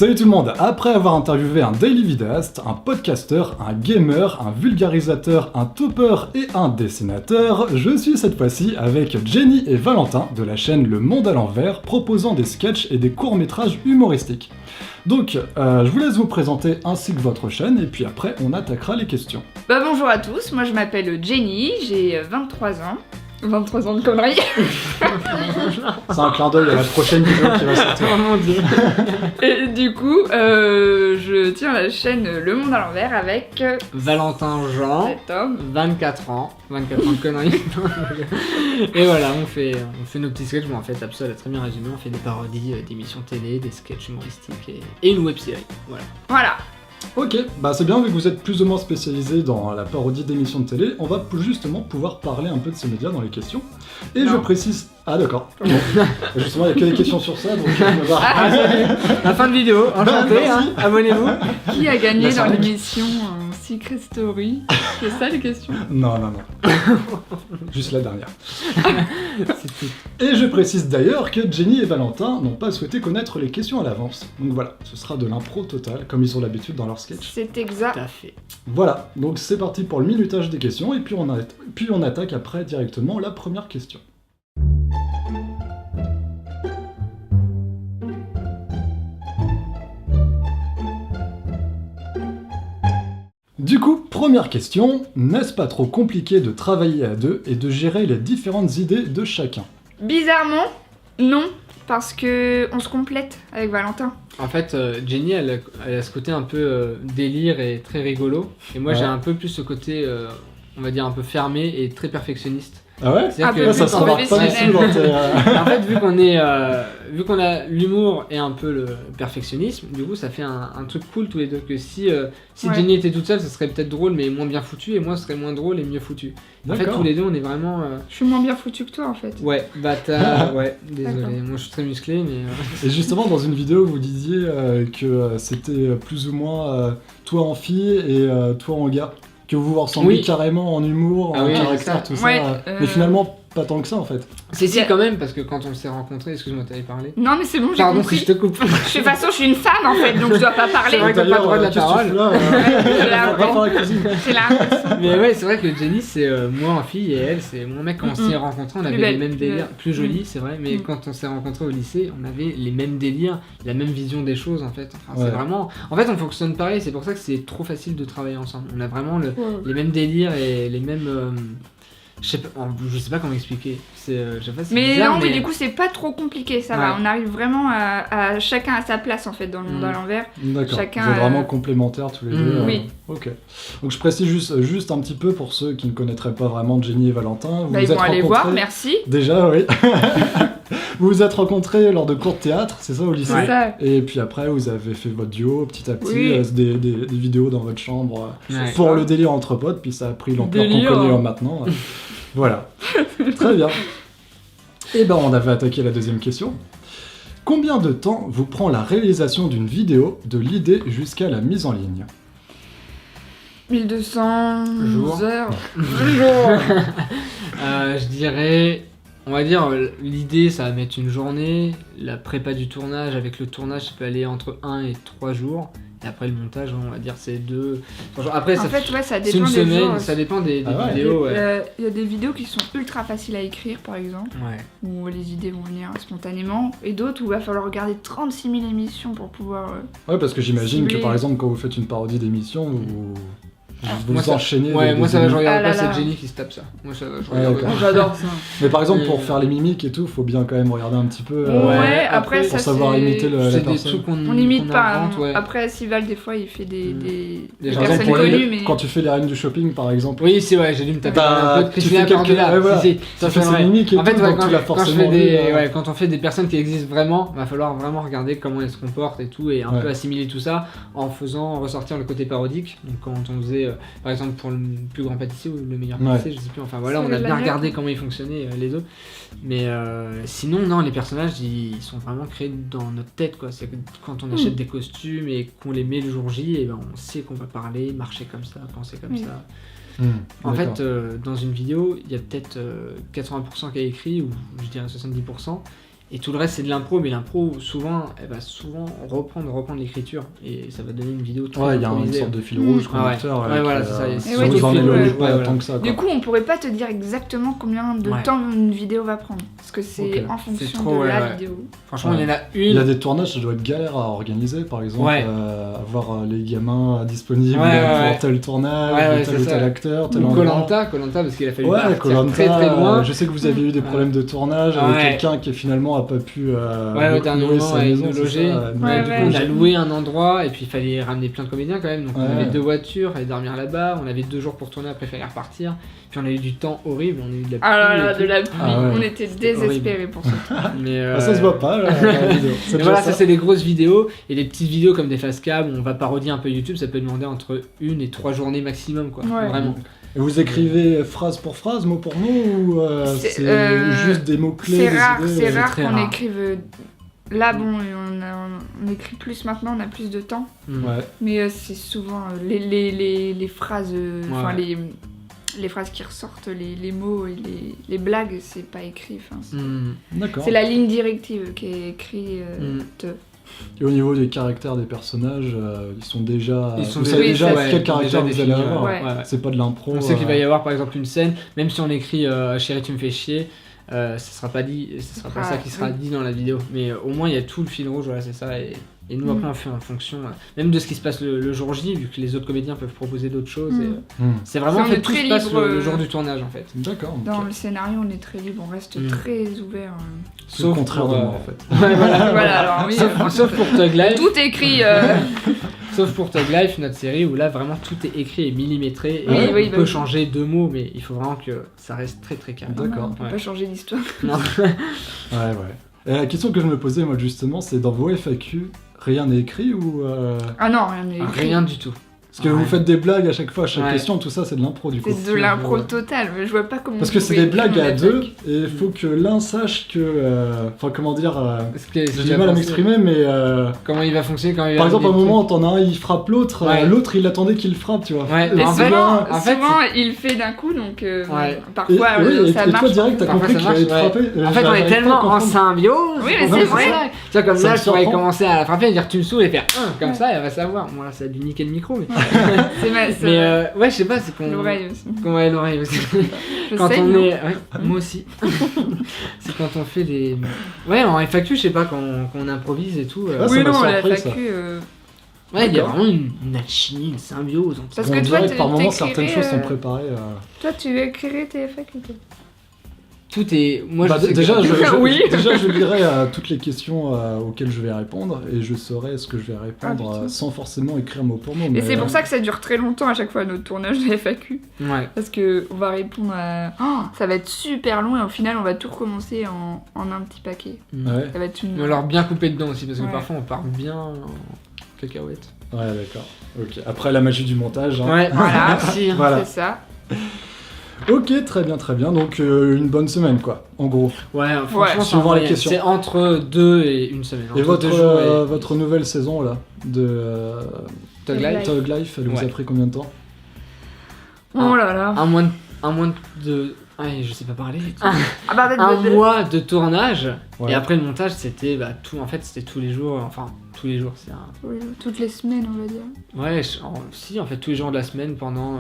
Salut tout le monde. Après avoir interviewé un daily vidéaste, un podcasteur, un gamer, un vulgarisateur, un topper et un dessinateur, je suis cette fois-ci avec Jenny et Valentin de la chaîne Le Monde à l'envers, proposant des sketchs et des courts-métrages humoristiques. Donc, je vous laisse vous présenter ainsi que votre chaîne, et puis après, on attaquera les questions. Bonjour à tous, moi je m'appelle Jenny, j'ai 23 ans. 23 ans de conneries. C'est un clin d'œil à la prochaine vidéo qui va sortir. Oh mon dieu. Et du coup, je tiens la chaîne Le Monde à l'envers avec Valentin Jean, cet homme. 24 ans de conneries. Et voilà, on fait nos petits sketchs. Bon, en fait, Absol a très bien résumé. On fait des parodies d'émissions télé, des sketchs humoristiques et une web-série. Voilà. Ok, bah c'est bien, vu que vous êtes plus ou moins spécialisé dans la parodie d'émissions de télé, on va justement pouvoir parler un peu de ces médias dans les questions. Et Non. je précise... Ah d'accord. Bon. Justement, il n'y a que des questions sur ça, donc je vais voir. La fin de vidéo, enchanté, merci. Abonnez-vous. Qui a gagné La dans Sonic. l'émission Secret Story? C'est ça les questions? Non. Juste la dernière. Et je précise d'ailleurs que Jenny et Valentin n'ont pas souhaité connaître les questions à l'avance. Donc voilà, ce sera de l'impro total, comme ils ont l'habitude dans leur sketch. C'est exact. Tout à fait. Voilà, donc c'est parti pour le minutage des questions, et puis on attaque après directement la première question. Du coup, première question, n'est-ce pas trop compliqué de travailler à deux et de gérer les différentes idées de chacun? Bizarrement, non, parce que on se complète avec Valentin. En fait, Jenny, elle a ce côté un peu délire et très rigolo. Et moi, Ouais. j'ai un peu plus ce côté, on va dire, un peu fermé et très perfectionniste. Ah ouais? C'est-à-dire Un peu que Là, ça plus se remarque pas du tout dans tes... en fait, vu qu'on a l'humour et un peu le perfectionnisme, du coup, ça fait un truc cool tous les deux. Que si Ouais. Jenny était toute seule, ça serait peut-être drôle, mais moins bien foutu, et moi, ce serait moins drôle et mieux foutu. En fait, D'accord. tous les deux, on est vraiment. Je suis moins bien foutu que toi en fait. Ouais, ouais, désolé. D'accord. Moi, je suis très musclé, mais. Et justement, dans une vidéo, vous disiez que c'était plus ou moins toi en fille et toi en gars. Que vous vous ressemblez Oui. carrément en humour, Ah en oui, caractère, c'est tout Ouais, ça. Mais finalement, pas tant que ça en fait. Si, quand même, parce que quand on s'est rencontrés, excuse-moi, t'avais parlé. Non mais c'est bon, j'ai Pardon compris. si je te coupe. De toute façon, je suis une femme en fait, donc je dois pas parler. C'est vrai que t'as pas le droit de la qu'est-ce que tu parole. fais là, C'est la va faire la cuisine. C'est la Mais ouais, c'est vrai que Jenny, c'est moi en fille et elle, c'est mon mec. Quand on s'est rencontrés, on avait belle, les mêmes plus délires. belle. Plus jolie, c'est vrai, mais Mm. quand on s'est rencontrés au lycée, on avait les mêmes délires, la même vision des choses en fait. Enfin, Ouais. c'est vraiment. En fait, on fonctionne pareil, c'est pour ça que c'est trop facile de travailler ensemble. On a vraiment les mêmes délires et les mêmes. Je sais pas comment expliquer. Je sais pas, c'est Mais bizarre, non, mais du coup, c'est pas trop compliqué, ça va. Ouais. On arrive vraiment à chacun à sa place en fait dans le monde à l'envers. D'accord, Chacun, vous êtes vraiment complémentaires tous les deux. oui. Ok. Donc je précise juste un petit peu pour ceux qui ne connaîtraient pas vraiment Jenny et Valentin. Vous Bah, vous ils êtes vont aller rencontrés... voir, merci. Déjà, oui. Vous vous êtes rencontrés lors de cours de théâtre, c'est ça, au lycée? C'est ça. Et puis après, vous avez fait votre duo petit à petit, Oui. des vidéos dans votre chambre Ouais. pour le délire entre potes, puis ça a pris l'ampleur qu'on Délire. connaît maintenant. Voilà. Très bien. Et ben, on avait attaqué la deuxième question. Combien de temps vous prend la réalisation d'une vidéo, de l'idée jusqu'à la mise en ligne? 1200 Jour. heures. Je dirais, on va dire, l'idée ça va mettre une journée, la prépa du tournage avec le tournage ça peut aller entre 1 et 3 jours, et après le montage on va dire c'est 2, 3 jours. Après En ça fait, ouais, ça c'est dépend une des semaine, jours. ça dépend des Ah ouais. vidéos. Ouais. Il y a des vidéos qui sont ultra faciles à écrire par exemple, Ouais. où les idées vont venir spontanément, et d'autres où il va falloir regarder 36 000 émissions pour pouvoir... Ouais, parce que j'imagine que Ciblé. par exemple, quand vous faites une parodie d'émission, vous Moi, ça- enchaînez. Ouais, moi ça va, je regarde Ah là pas, là. c'est Jenny qui se tape ça. Moi ça va, je Ouais, regarde. d'accord. J'adore ça. Mais par exemple, pour Et- faire les mimiques et tout, faut bien quand même regarder un petit peu. Ouais, après, après pour ça savoir c'est... imiter la C'est des personne. trucs qu'on On n'imite qu'on pas. invente, Hein. ouais. Après, Sival, des fois, il fait des Des Par personnes exemple, pour connues, les- mais... quand tu fais les reines du shopping, par exemple, Oui, c'est vrai, j'ai dû me taper Bah, un peu de tu Christina fais quelques- Cordula. ouais, voilà. Si, ça ça fait c'est ses vrai. mimiques et En fait, tout, ouais, donc tu l'as quand je forcément fais vu, ouais, quand on fait des personnes qui existent vraiment, va falloir vraiment regarder comment elles se comportent et tout, et un Ouais. peu assimiler tout ça en faisant ressortir le côté parodique. Donc quand on faisait, par exemple pour le plus grand pâtissier ou le meilleur Ouais. pâtissier, je sais plus, enfin voilà, C'est on a la bien mienne. regardé comment ils fonctionnaient les deux. Mais sinon, non, les personnages, ils sont vraiment créés dans notre tête, quoi. C'est que quand on achète des costumes et qu'on les met le jour J, et ben on sait qu'on va parler, marcher comme ça, penser comme Oui. ça. Hmm, En d'accord. fait, dans une vidéo, il y a peut-être 80% qui est écrit, ou je dirais 70%, Et tout le reste c'est de l'impro, mais l'impro souvent elle va souvent reprendre l'écriture et ça va donner une vidéo très Ouais, il y a une improvisée. sorte de fil rouge conducteur. Ouais, voilà, c'est ça. Et Sans ouais, vous du en coup, éloigner ouais, pas voilà. tant que ça. Du Quoi. coup, on pourrait pas te dire exactement combien de Ouais. temps une vidéo va prendre. Parce que c'est Ok. en fonction C'est trop, de ouais, la ouais. vidéo. Franchement, Ouais. il y en a Il y a une. des tournages, ça doit être galère à organiser, par exemple, Ouais. avoir les gamins disponibles Ouais, pour ouais. tel tournage, Ouais, tel c'est ou ça. tel acteur, tel Ou endroit. Koh-Lanta, parce qu'il a fallu Ouais, partir Koh-Lanta, très très loin. je sais que vous avez eu des problèmes de tournage avec Ouais. quelqu'un qui finalement a pas pu Ouais, au dernier louer moment, sa avec maison, nous c'est loger. ça, Ouais, Ouais, du ouais. coup, on a loué un endroit et puis il fallait ramener plein de comédiens quand même. Donc on Ouais. avait 2 voitures, il fallait dormir là-bas. On avait 2 jours pour tourner, après il fallait repartir. Puis on a eu du temps horrible, on a eu de la pluie. Ah là là, et de tout. la pluie. Ah ouais. On était désespérés pour ça. Mais, Ah, ça se voit pas, là, dans la vidéo. C'est Et déjà voilà, ça. ça c'est des grosses vidéos. Et les petites vidéos comme des facecam où on va parodier un peu YouTube, ça peut demander entre 1 et 3 journées maximum, quoi. Ouais. Vraiment. Et vous écrivez phrase pour phrase, mot pour mot, ou c'est juste des mots-clés, C'est des rare, idées c'est rare très qu'on rare. écrive. Là, bon, on écrit plus maintenant, on a plus de temps. Mm. Ouais. Mais c'est souvent les phrases. Enfin, Ouais. les phrases qui ressortent, les mots et les blagues, c'est pas écrit. Enfin, Mm. D'accord. c'est la ligne directive qui est écrite. Et au niveau des caractères des personnages, ils sont déjà. Ils sont vous savez oui, déjà ça, quel c'est caractère déjà vous allez défini, avoir. ouais. C'est pas de l'impro. On sait qu'il va y avoir par exemple une scène, même si on écrit Chérie tu me fais chier, ça sera pas dit, ce sera pas ça qui sera oui. dit dans la vidéo. Mais au moins il y a tout le fil rouge, voilà c'est ça. Et nous après on fait en fonction, même de ce qui se passe le jour J, vu que les autres comédiens peuvent proposer d'autres choses. Mm. Et, Hmm. c'est vraiment On en fait est tout très se passe libre, le jour du tournage en fait. D'accord. Dans ok. le scénario, on est très libre, on reste Mm. très ouvert. C'est le contraire pour, de moi en fait. Ouais, voilà. Voilà, alors oui. Sauf pour Thug Life. Tout écrit. Sauf pour Thug Life, notre série où là vraiment tout est écrit et millimétré. Et Oui, on oui, bah peut oui. changer 2 mots, mais il faut vraiment que ça reste très très carré. D'accord. On peut Ouais. pas changer d'histoire. Non. Ouais, ouais. Et la question que je me posais moi justement, c'est dans vos FAQ, rien n'est écrit ou. Ah non, rien n'est écrit. Rien du tout. Parce que Ouais. vous faites des blagues à chaque fois, à chaque Ouais. question, tout ça c'est de l'impro du coup. C'est de l'impro Ouais. totale, mais je vois pas comment. Parce que vous c'est pouvez des blagues écrire à un deux, truc. et il faut que l'un sache que. Enfin, comment dire. J'ai J'ai du mal à m'exprimer, mais. Comment il va fonctionner quand il va Par exemple, à un arriver le moment, t'en as un, il frappe l'autre, Ouais. l'autre il attendait qu'il le frappe, tu vois. Ouais, Et mais Et en c'est fait- bien. en fait, souvent, il le fait d'un coup, donc Ouais. parfois oui, et ça toi marche. direct t'as Parfois, compris ça qu'il allait te marche, frapper. truc. En fait, on est tellement en symbiose. Oui, mais qu'on c'est va vrai. faire ça. Tu vois, comme Ça là, me je pourrais surprend. commencer à la frapper et dire tu me saoules et faire comme ça, et elle va savoir. Moi, là, ça a dû niquer le micro. Mais, C'est ouais, je sais pas, c'est qu'on. l'oreille aussi. Ouais, l'oreille aussi. Je Quand sais, on non est. Ouais, moi aussi. C'est quand on fait des. Ouais, en FAQ, je sais pas, quand on improvise et tout. Ah, ça Oui, m'a non, la surpris, ça. FAQ. Ouais, il y a D'accord. vraiment une alchimie, une symbiose. Parce On que toi, dirait que par moments t'écrirais, certaines choses sont préparées. Toi, tu écrirais tes FAQ, toi. Tout est. Moi, Bah, je sais déjà, que- Oui. déjà, je lirai toutes les questions auxquelles je vais répondre et je saurai ce que je vais répondre putain. sans forcément écrire mot pour mot. Et mais, c'est pour ça que ça dure très longtemps à chaque fois notre tournage de FAQ. Ouais. Parce que on va répondre à. Oh, ça va être super long et au final, on va tout recommencer en un petit paquet. Ouais, Ça va être une. Mais alors bien couper dedans aussi, parce que Ouais. parfois on part bien en cacahuète. ouais, d'accord. Ok. Après la magie du montage. hein. Ouais, Voilà. merci. Voilà. C'est ça. Ok, très bien, très bien. Donc une bonne semaine, quoi, en gros. Ouais, franchement, suivant c'est en les moyenne. questions. C'est entre 2 et une semaine. Et Entre 2 jours et... votre nouvelle saison là de Thug Life. Life. Thug Life, elle vous a Ouais. pris combien de temps? Oh là là. Un mois de... Ouais, je sais pas parler. Ah bah, Un mois de tournage. Ouais. Et après le montage, c'était tout. En fait, c'était tous les jours. Enfin, tous les jours. C'est un... Oui, toutes les semaines, on va dire. Ouais, si, en fait, tous les jours de la semaine pendant.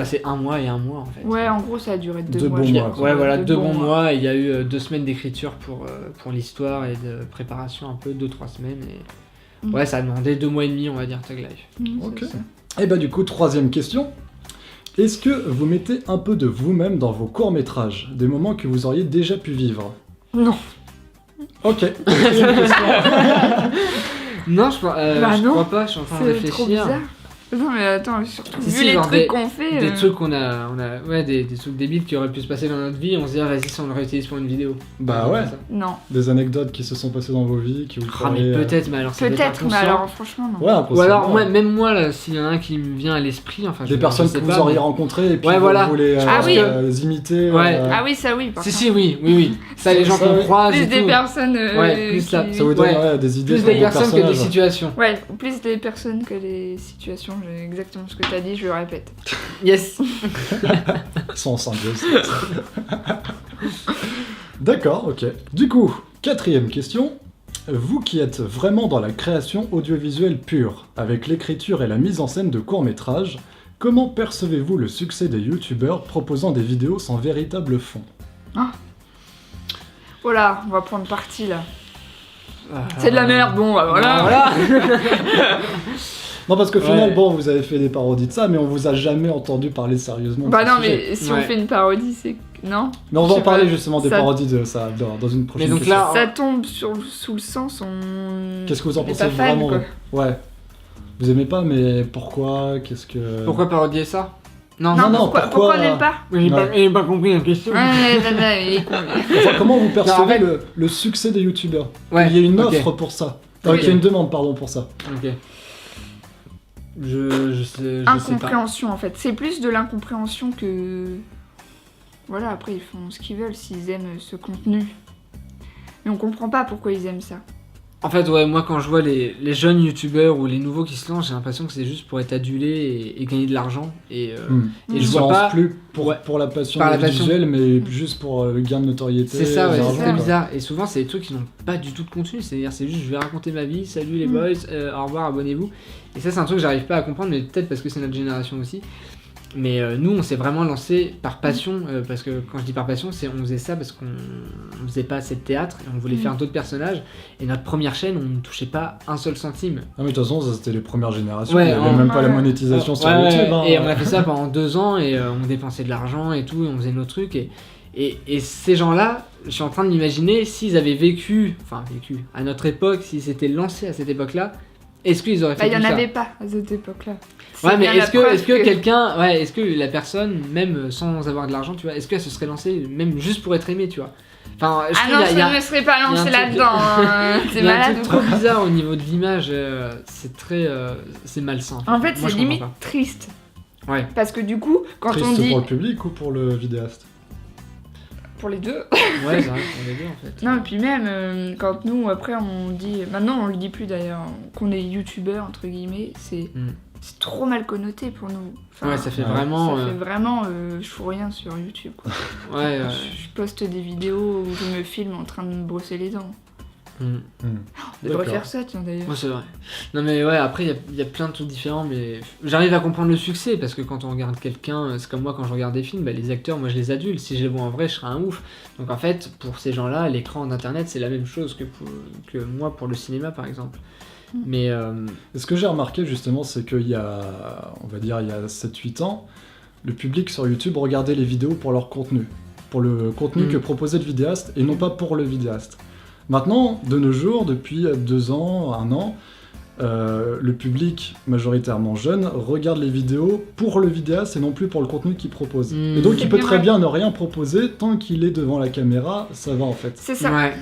C'est un mois et un mois en fait. Ouais, en gros, ça a duré 2 Deux mois. bons je mois, crois. quoi. Ouais, voilà, 2 bons bons mois. Et il y a eu 2 semaines d'écriture pour l'histoire et de préparation, un peu, 2-3 semaines. Et... Mm. Ouais, ça a demandé 2 mois et demi, on va dire, Thug Life. Ok. C'est ça. Et bah du coup, troisième question. Est-ce que vous mettez un peu de vous-même dans vos courts-métrages? Des moments que vous auriez déjà pu vivre? Non. Ok. Quatrième question. Non, Bah je non. crois pas, je suis en train de C'est trop réfléchir. bizarre. Non, mais attends, surtout Si, vu si, les genre trucs qu'on fait. Des trucs qu'on a, ouais, des trucs débiles qui auraient pu se passer dans notre vie, on se dit, ah, vas-y, ça on le réutilise pour une vidéo. Bah ouais. C'est ça. Non. Des anecdotes qui se sont passées dans vos vies, qui vous Ah, mais feraient, peut-être, mais alors c'est Peut-être, mais inconscient. alors franchement, non. Ouais, Ou inconsciemment. alors, même moi, là, s'il y en a un qui me vient à l'esprit, enfin, Des personnes que vous auriez rencontrées et puis Ouais, vous voilà. voulez Ah oui. imiter. Ouais. Ah oui, ça oui, par Si, contre. si, oui. Ça, les gens Ça, qu'on oui. croise Plus et des tout. personnes. Ouais, plus ça. Ça vous donne Ouais. ouais, des idées Plus sur des vos personnes que des personnages. situations. Ouais, plus des personnes que des situations. J'ai exactement ce que t'as dit, je le répète. Yes. Ils sont en symbiose. D'accord, ok. Du coup, 4e question. Vous qui êtes vraiment dans la création audiovisuelle pure, avec l'écriture et la mise en scène de courts-métrages, comment percevez-vous le succès des youtubeurs proposant des vidéos sans véritable fond ? Voilà, on va prendre parti là. C'est de la merde, bon, bah, voilà. Voilà. Non, parce qu'au final, Ouais. bon, vous avez fait des parodies de ça, mais on vous a jamais entendu parler sérieusement de Bah ce non, sujet. mais si on Ouais. fait une parodie, c'est... Non. Mais on Je va en sais parler pas, justement des ça- parodies de ça dans une prochaine Mais donc question. là, Ça tombe sous le sens, on... Qu'est-ce que vous en on est pensez pas fan, vraiment quoi. Ouais. Vous aimez pas, mais pourquoi Qu'est-ce que... pourquoi parodier ça? Non, Non, non, pourquoi on n'aime pas J'ai Ouais. j'ai pas compris la question. Ouais, il est con. Enfin, comment vous percevez en fait- le succès des youtubeurs Ouais, Il y a une ok. offre pour ça. Ok. Il y a une demande, pardon, pour ça. Ok. Je sais pas. Incompréhension en fait. C'est plus de l'incompréhension que. Voilà, après ils font ce qu'ils veulent s'ils aiment ce contenu. Mais on comprend pas pourquoi ils aiment ça. En fait, ouais, moi quand je vois les jeunes youtubeurs ou les nouveaux qui se lancent, j'ai l'impression que c'est juste pour être adulé et gagner de l'argent. Et Ils je se vois lancent pas. plus pour, Ouais. pour la passion Par la passion. visuelle, mais juste pour le gain de notoriété. C'est ça, ouais, l'argent, c'est très quoi. bizarre. Et souvent, c'est des trucs qui n'ont pas du tout de contenu. C'est-à-dire, c'est juste je vais raconter ma vie, salut les Mm. boys, au revoir, abonnez-vous. Et ça, c'est un truc que j'arrive pas à comprendre, mais peut-être parce que c'est notre génération aussi. Mais nous, on s'est vraiment lancé par passion, parce que quand je dis par passion, c'est on faisait ça parce qu'on faisait pas assez de théâtre et on voulait Mm. faire d'autres personnages. Et notre première chaîne, on ne touchait pas un seul centime. Ah, mais de toute façon, ça c'était les premières générations. Ouais, il n'y avait en- même pas la ouais. monétisation sur Ouais, ouais, YouTube. hein. Et on a fait ça pendant 2 ans et on dépensait de l'argent et tout, et on faisait nos trucs. Et ces gens-là, je suis en train de m'imaginer s'ils avaient vécu à notre époque, s'ils s'étaient lancés à cette époque-là, est-ce qu'ils auraient Bah, fait il y en tout ça? avait pas à cette époque-là. Ouais, C'est mais bien la est-ce que, preuve est-ce que quelqu'un, ouais, est-ce que la personne, même sans avoir de l'argent, tu vois, est-ce qu'elle se serait lancée même juste pour être aimée, tu vois? Enfin, je Ah trouve non, il y a- je ne me serais pas il y a un lancé truc- là-dedans. hein. il C'est y a un malade truc ou trop quoi? bizarre au niveau de l'image, c'est très, c'est malsain. En fait, Moi, c'est je limite comprends triste. pas. Ouais. Parce que du coup, quand Triste on dit. pour le public ou pour le vidéaste Pour les deux. Ouais, c'est vrai qu'on est deux en fait. Non, et puis même, quand nous, après, on dit. Maintenant, on le dit plus d'ailleurs, qu'on est youtubeur, entre guillemets, c'est trop mal connoté pour nous. Enfin, Ouais, ça fait ouais. vraiment. ça fait vraiment. Je fous rien sur YouTube, quoi. Ouais, ouais. Je poste des vidéos où je me filme en train de me brosser les dents. Mm. Je devrais D'accord. faire ça, tiens, d'ailleurs. Ouais, c'est vrai. Non, mais ouais, après, il y a plein de trucs différents, mais j'arrive à comprendre le succès parce que quand on regarde quelqu'un, c'est comme moi quand je regarde des films, bah, les acteurs, moi je les adule. Si je les vois en vrai, je serais un ouf. Donc en fait, pour ces gens-là, l'écran d'internet, c'est la même chose que moi pour le cinéma par exemple. Mais Et ce que j'ai remarqué justement, c'est qu'il y a, on va dire, il y a 7-8 ans, le public sur YouTube regardait les vidéos pour leur contenu. Pour le contenu que proposait le vidéaste et non pas pour le vidéaste. Maintenant, de nos jours, depuis 2 ans, 1 an, le public majoritairement jeune regarde les vidéos pour le vidéaste et non plus pour le contenu qu'il propose. Mm. Et donc C'est il peut bien très vrai. bien ne rien proposer tant qu'il est devant la caméra, ça va en fait. C'est ça. ouais.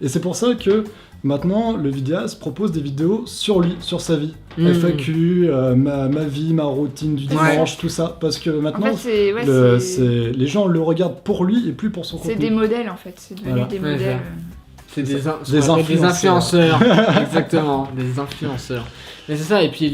Et c'est pour ça que maintenant le vidéaste propose des vidéos sur lui, sur sa vie. Mm. FAQ, ma vie, ma routine du Ouais. dimanche, tout ça. Parce que En maintenant, fait, c'est. Ouais, les gens le regardent pour lui et plus pour son c'est contenu. des modèles, en fait. C'est devenu Voilà. des Ouais, modèles. C'est des, Des ce qu'on appelle des influenceurs. influenceurs. Exactement, des influenceurs. Mais c'est ça, et puis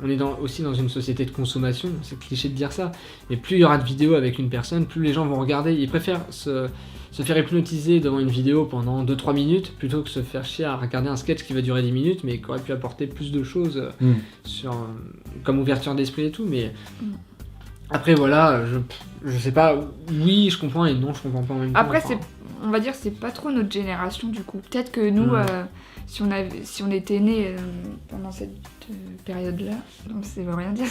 on est aussi dans une société de consommation, c'est cliché de dire ça, mais plus il y aura de vidéos avec une personne, plus les gens vont regarder. Ils préfèrent se faire hypnotiser devant une vidéo pendant 2-3 minutes plutôt que se faire chier à regarder un sketch qui va durer 10 minutes mais qui aurait pu apporter plus de choses Mm. comme ouverture d'esprit et tout. Mais après, voilà, je sais pas, oui, je comprends et non, je comprends pas en même temps. Après, enfin. on va dire, c'est pas trop notre génération du coup. Peut-être que nous, Mm. si on était nés pendant cette période-là, non, ça veut rien dire.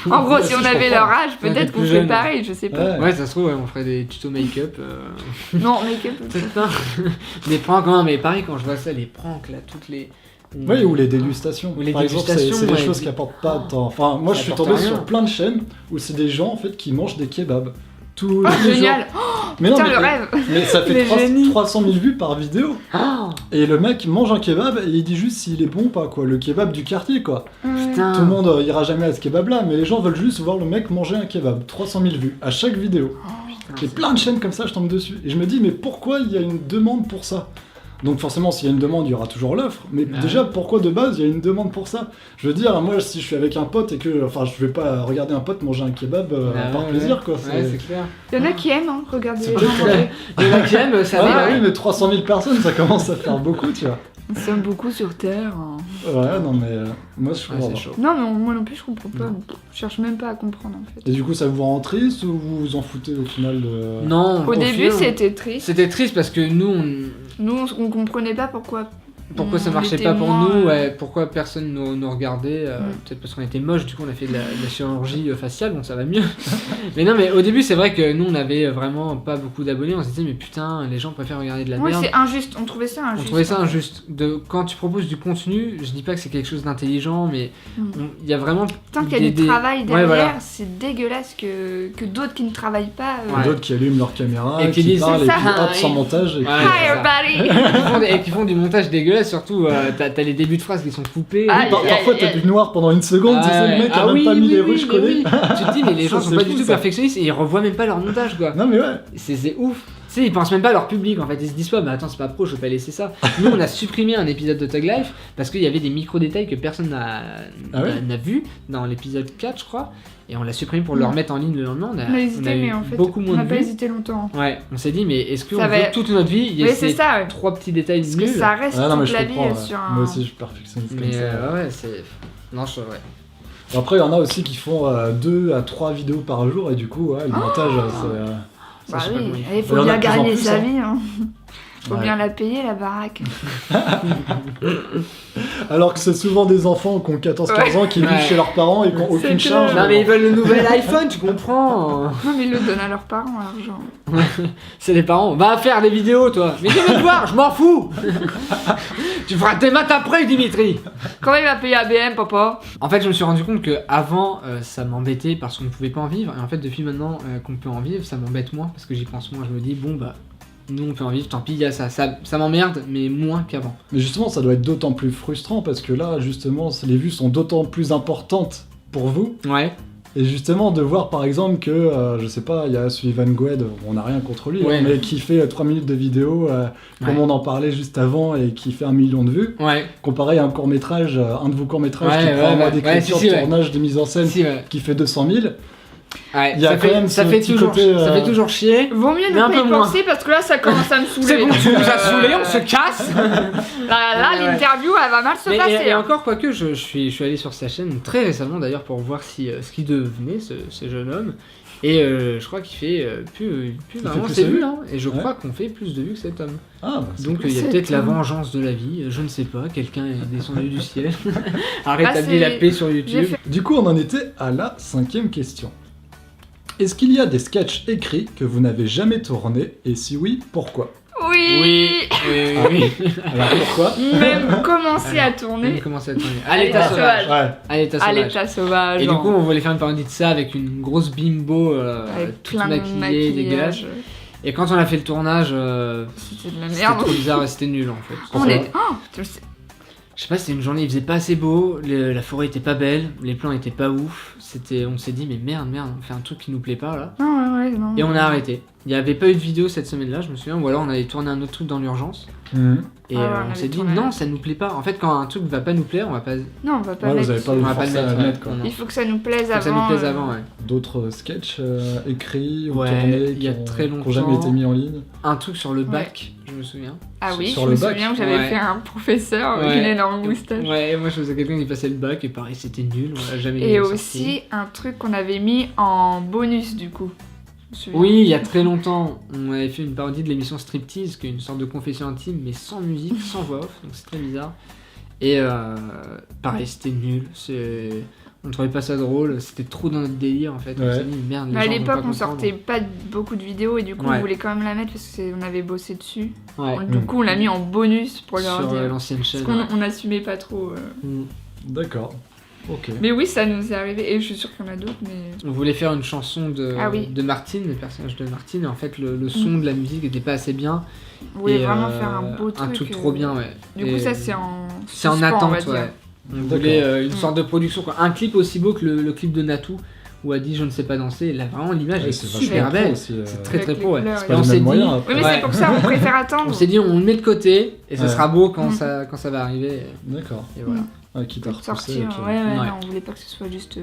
En gros, Ouais, si si, on je avait comprends. leur âge, Ouais, peut-être t'es qu'on plus ferait jeune. pareil, je sais pas. Ouais. Ouais, ça se trouve, ouais, on ferait des tutos make-up. Non, make-up. Peut-être pas. Des pranks, non, mais pareil, quand je vois ça, les pranks, là, toutes les. Oui, ou les dégustations. Ou les Par exemple, c'est dégustations, des ouais. choses qui apportent pas de temps. Enfin, moi, Ça je suis apporte tombé rien. sur plein de chaînes où c'est des gens en fait qui mangent des kebabs tous Oh, les génial! jours. Mais Putain, mais, le rêve! mais ça fait Les génies. 300 000 vues par vidéo. Ah, Et le mec mange un kebab et il dit juste s'il est bon ou pas, quoi. Le kebab du quartier, quoi. putain. Tout le monde ira jamais à ce kebab-là, mais les gens veulent juste voir le mec manger un kebab. 300 000 vues à chaque vidéo. Putain, J'ai plein de chaînes comme ça, je tombe dessus. Et je me dis, mais pourquoi il y a une demande pour ça? Donc forcément, s'il y a une demande, il y aura toujours l'offre. Mais Ouais. déjà, pourquoi de base, il y a une demande pour ça? Je veux dire, moi, si je suis avec un pote et que... Enfin, je vais pas regarder un pote manger un kebab par plaisir, quoi. Ouais, c'est clair. Il y en a qui aiment, hein, regarder C'est les peut-être gens vrai. manger. Il y en a qui aiment, ça Ah va. bah oui, mais 300 000 personnes, ça commence à faire beaucoup, tu vois. Nous sommes beaucoup sur Terre. hein. Ouais, non, mais moi, je Ouais, comprends c'est pas. chaud. Non, mais moi non plus, je comprends pas. Non. Je cherche même pas à comprendre, en fait. Et du coup, ça vous rend triste ou vous vous en foutez au final de... Non, Au début, final, c'était triste. C'était triste parce que nous, Nous, on comprenait pas pourquoi pourquoi ça on marchait était pas pour moins, nous, ouais, pourquoi personne nous regardait, Mm. peut-être parce qu'on était moche, du coup on a fait de la chirurgie faciale, bon ça va mieux. Mais non, mais au début c'est vrai que nous on avait vraiment pas beaucoup d'abonnés, on se disait mais putain, les gens préfèrent regarder de la Ouais, merde. c'est injuste. On trouvait ça On injuste. trouvait ça injuste. Quand tu proposes du contenu, je dis pas que c'est quelque chose d'intelligent, mais Mm. il y a vraiment. Tant qu'il y a du travail Ouais, derrière, voilà. c'est dégueulasse que d'autres qui ne travaillent pas. Ouais. D'autres qui allument leur caméra, Et qui qui disent, parlent et c'est puis ça. hop, sans montage. Et Ouais. puis, Hi everybody! Et qui font du montage dégueulasse, surtout t'as les débuts de phrases qui sont coupés. Ah, Parfois, t'as du noir pendant une seconde, tu sais, le mec a même pas mis les ruches mais collées. oui. Tu te dis, mais les gens Ça, sont c'est pas fou, du tout ça. perfectionnistes et ils revoient même pas leur montage quoi. Non, mais ouais. C'est ouf. Tu sais, ils pensent même pas à leur public en fait. Ils se disent pas, mais attends, c'est pas pro, je vais pas laisser ça. Nous, on a supprimé un épisode de Tug Life parce qu'il y avait des micro-détails que personne n'a vu dans l'épisode 4, je crois. Et on l'a supprimé pour le remettre en ligne le lendemain. On a hésité, eu mais en fait, beaucoup on moins n'a de pas vues. hésité longtemps. Ouais, on s'est dit, mais est-ce qu'on Ça veut va- toute notre vie il y a Oui, c'est ces ça, ouais. 3 petits détails Parce nuls. que ça reste Ah non, mais toute je la vie comprends. sur un. Moi aussi, je suis perfectionniste comme Mais ça. ouais, c'est. Non, je. Ouais. Après, il y en a aussi qui font 2 à 3 vidéos par jour et du coup, ouais, le montage, c'est. Bah je sais pas oui, comment ils font. il faut Il y en a bien de plus en gagner plus, sa hein. vie. Hein. Faut Ouais. bien la payer, la baraque. Alors que c'est souvent des enfants qui ont 14-15 ans qui vivent Ouais. chez leurs parents et qui n'ont C'est aucune clair. charge. Non, mais ils veulent le nouvel iPhone, tu comprends. Non, mais ils le donnent à leurs parents, l'argent. C'est les parents. Va faire des vidéos, toi. Mais viens me voir, je m'en fous. Tu feras tes maths après, Dimitri. Comment il va payer ABM, papa? En fait, je me suis rendu compte que avant, ça m'embêtait parce qu'on ne pouvait pas en vivre. Et en fait, depuis maintenant qu'on peut en vivre, ça m'embête moins parce que j'y pense moins. Je me dis, bon, bah, nous on peut en vivre, tant pis, il y a ça. Ça m'emmerde, mais moins qu'avant. Mais justement, ça doit être d'autant plus frustrant parce que là, justement, les vues sont d'autant plus importantes pour vous. Ouais. Et justement, de voir par exemple que, je sais pas, il y a Sullivan Gwed, on n'a rien contre lui, Ouais. hein, mais qui fait 3 minutes de vidéo, comme Ouais. on en parlait juste avant, et qui fait 1 million de vues, Ouais. comparé à un court-métrage, un de vos courts-métrages Ouais, qui ouais, prend un mois ouais. d'écriture, Ouais, si, de ouais. tournage, de mise en scène, Si, ouais. qui fait 200 000. Ouais, Il y a ça quand même ça ce fait petit toujours, côté, ça fait toujours chier. Vaut mieux Mais un ne pas peu y moins. penser parce que là, ça commence à me saouler. C'est bon, tu nous as saoulés, on se casse. Là, Ouais. l'interview, elle va mal se Mais, passer. et hein. encore, quoique, je suis allé sur sa chaîne très récemment d'ailleurs pour voir si, ce qu'il devenait, ce jeune homme. Et je crois qu'il fait plus fait vraiment plus ses de vues. vues Hein, et je Ouais. crois qu'on fait plus de vues que cet homme. Ah, bah, c'est Donc cool. il y a Cet peut-être la homme. vengeance de la vie, je ne sais pas, quelqu'un est descendu du ciel, a Bah, rétabli c'est- la paix sur J'ai YouTube. fait- Du coup, on en était à la 5e question. Est-ce qu'il y a des sketchs écrits que vous n'avez jamais tournés Et si oui, pourquoi Oui, oui. Alors pourquoi Même commencer à On tourner commence à tourner. À À l'état l'état sauvage. sauvage. Ouais. À l'état à sauvage. l'état sauvage. Et du genre, coup, on voulait faire une parodie de ça avec une grosse bimbo avec toute plein de maquillée, dégueulasse. maquillage. Et quand on a fait le tournage, C'était de la c'était merde. trop bizarre et c'était nul en fait. On est. Oh, tu le sais. Je sais pas, c'était une journée, il faisait pas assez beau, la forêt était pas belle, les plans étaient pas ouf. On s'est dit, mais merde, on fait un truc qui nous plaît pas là. Non, ouais, non. Et on a arrêté. Il y avait pas eu de vidéo cette semaine-là, je me souviens, ou alors on avait tourné un autre truc dans l'urgence. Mhm. Et Ah ouais, on on s'est avait dit, tourné. non, ça nous plaît pas. En fait, quand un truc va pas nous plaire, on va pas. Non, on va pas Ouais, mettre. vous avez pas on vous va pas le forcer à mettre. la mettre, quoi. Non. Il faut que ça nous plaise Faut que ça avant. nous plaise avant, ouais. D'autres sketchs écrits ou Ouais, tournés il y a qui ont- très qui ont jamais longtemps. été mis en ligne Un truc sur le bac, je me souviens. Ah oui, Sur je le me bac. souviens que j'avais Ouais. fait un professeur avec Ouais. une énorme moustache. Ouais, et moi je faisais quelqu'un qui passait le bac et pareil, c'était nul, on l'a jamais Et sorti. aussi un truc qu'on avait mis en bonus du coup. Je me souviens. Oui, il y a très longtemps, on avait fait une parodie de l'émission Striptease, qui est une sorte de confession intime, mais sans musique, sans voix off, donc c'est très bizarre. Et pareil, c'était nul, on trouvait pas ça drôle, c'était trop dans notre délire en fait. On Ouais. s'est dit merde, les Mais à gens vont l'époque, pas on comprendre. sortait pas beaucoup de vidéos et du coup, Ouais. on voulait quand même la mettre parce qu'on avait bossé dessus. Ouais. Du coup, on l'a mis en bonus pour leur Sur dire. l'ancienne Parce chaîne. qu'on on assumait pas trop. Mm. D'accord. Ok. Mais oui, ça nous est arrivé et je suis sûre qu'il y en a d'autres. Mais On voulait faire une chanson Ah oui. de Martine, le personnage de Martine, et en fait le son de la musique était pas assez bien. on voulait Et, vraiment faire un beau truc. Un truc trop bien, ouais. Du Et coup, ça c'est en. c'est en suspens, on va attente, dire. ouais. On D'accord. voulait une Mm. sorte de production, quoi. Un clip aussi beau que le clip de Natou, ou a dit je ne sais pas danser. Et là vraiment l'image Ouais, est c'est super vachement pro belle. aussi, C'est très Avec les pro. Ouais. couleurs, C'est et pas Et on les s'est mêmes dit, moyens, Oui, après. mais Ouais. c'est pour ça, on préfère attendre. on s'est dit on le met de côté et ça Ouais. sera beau quand Mm. ça va arriver. D'accord. Et voilà. Ouais, quitte à Pour repousser. sortir. ok. Ouais, Ouais. non, on voulait pas que ce soit juste.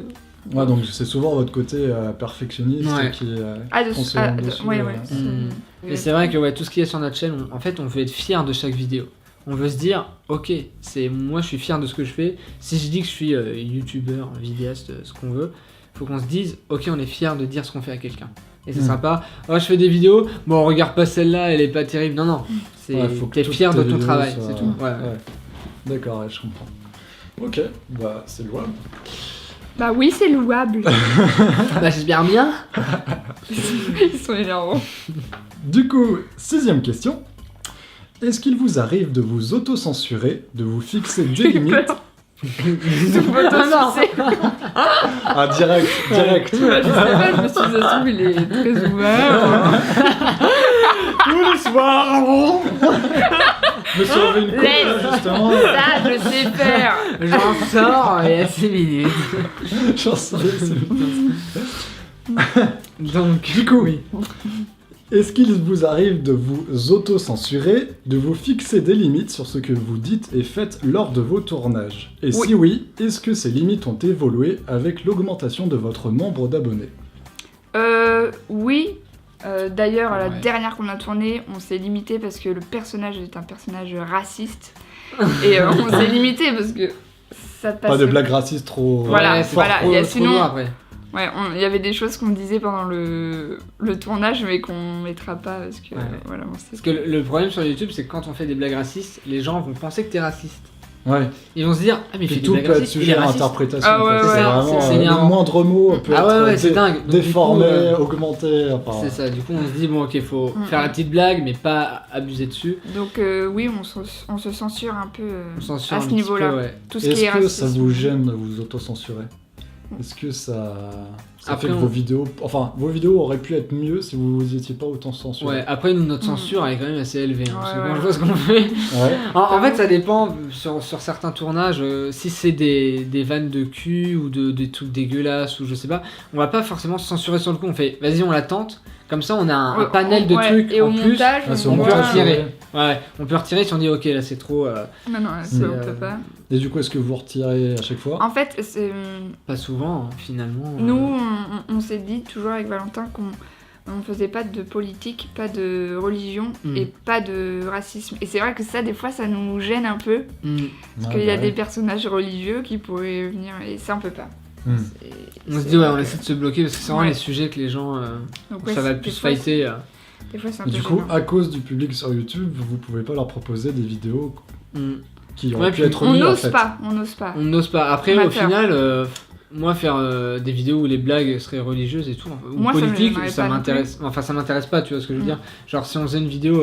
Ouais, donc c'est souvent votre côté perfectionniste Ouais. qui Ah, de. on se Ah, rend de- dessus, ouais, euh. ouais. Mais c'est vrai que ouais, tout ce qui est sur notre chaîne, en fait, on veut être fier de chaque vidéo. On veut se dire, ok, moi je suis fier de ce que je fais. Si je dis que je suis youtubeur, vidéaste, ce qu'on veut, faut qu'on se dise, ok, on est fier de dire ce qu'on fait à quelqu'un. Et c'est sympa. Oh, je fais des vidéos, bon, regarde pas celle-là, elle est pas terrible. Non, c'est Ouais, faut que t'es toutes fier de tes ton vidéos travail, soient- c'est tout. Ouais. Ouais. D'accord, ouais, je comprends. Ok, bah c'est louable. Bah oui, c'est louable. Bah j'espère bien. Ils sont énervants. Du coup, 6ème question. Est-ce qu'il vous arrive de vous auto-censurer, de vous fixer des limites Ah, direct. Je sais pas, je me suis dit, ça se trouve, il est très ouvert. Tous les soirs Je me suis enlevé une coupe, Laisse. là, justement. Ça, je sais faire. J'en sors et à 6 minutes. J'en savais, Donc, Du coup, est-ce qu'il vous arrive de vous auto-censurer, de vous fixer des limites sur ce que vous dites et faites lors de vos tournages? Et Oui. si oui, est-ce que ces limites ont évolué avec l'augmentation de votre nombre d'abonnés? Oui. D'ailleurs, à la Ouais. dernière qu'on a tournée, on s'est limité parce que le personnage est un personnage raciste. Et on s'est limité parce que ça passe. Pas de blagues racistes trop... Voilà, ouais, c'est voilà, trop- il y a trop sinon- loin après. Ouais, il y avait des choses qu'on disait pendant le tournage, mais qu'on mettra pas parce que Ouais. voilà, on sait. Parce que le problème sur YouTube, c'est que quand on fait des blagues racistes, les gens vont penser que t'es raciste. Ouais. Ils vont se dire, ah mais il fait Puis des tout blagues peut être racistes, il sujet est à raciste. interprétation. Ah ouais, quoi. ouais, c'est ouais, vraiment c'est le énervant. moindre mot peut Ah être ouais, c'est dingue. Donc, déformé, du coup, augmenté. Enfin, c'est ça, du coup on se dit, bon ok, faut Mm. faire la petite blague, mais pas abuser dessus. Donc oui, on se censure un peu On censure à un ce petit niveau-là. peu, ouais. Tout ce qui est est-ce que racisme. ça vous gêne de vous auto-censurer? Est-ce que ça Après, fait que on- vos vidéos... Enfin, vos vidéos auraient pu être mieux si vous n'étiez pas autant censuré. Ouais, après nous, notre Mm. censure elle est quand même assez élevée. Hein, parce que Ouais, quand ouais. je vois ce qu'on fait. Ouais. En fait, ça dépend sur certains tournages. Si c'est des vannes de cul ou des trucs dégueulasses ou je sais pas, on va pas forcément se censurer sur le coup. On fait, vas-y, on la tente. Comme ça, on a un panel de Ouais, trucs et en au plus. montage, Ah, c'est au on peut montage, retirer. ouais. Ouais, on peut retirer si on dit, ok, là c'est trop. Non, non, ça C'est, on peut pas. Et du coup, est-ce que vous retirez à chaque fois? En fait, Pas souvent, hein, finalement. nous, on s'est dit toujours avec Valentin qu'on on faisait pas de politique, pas de religion Mm. et pas de racisme. Et c'est vrai que ça, des fois, ça nous gêne un peu. Parce Ouais, qu'il y a bah des ouais. personnages religieux qui pourraient venir, et ça, on peut pas. Hmm. On se dit, ouais, on essaie de se bloquer parce que c'est vraiment Ouais. les sujets que les gens. Donc, ouais, ça va des plus fois, fighter. Des fois, c'est un Et peu du coup, gênant. à cause du public sur YouTube, vous pouvez pas leur proposer des vidéos qui auraient Ouais, pu puis être On mieux en n'ose fait. pas, on n'ose pas. On n'ose pas. Après, On va au faire. final, moi, faire des vidéos où les blagues seraient religieuses et tout, ou Moi, ça me politiques, gênerait ça pas non m'intéresse. Enfin, ça m'intéresse pas, tu vois ce que je veux Mm. dire. Genre, si on faisait une vidéo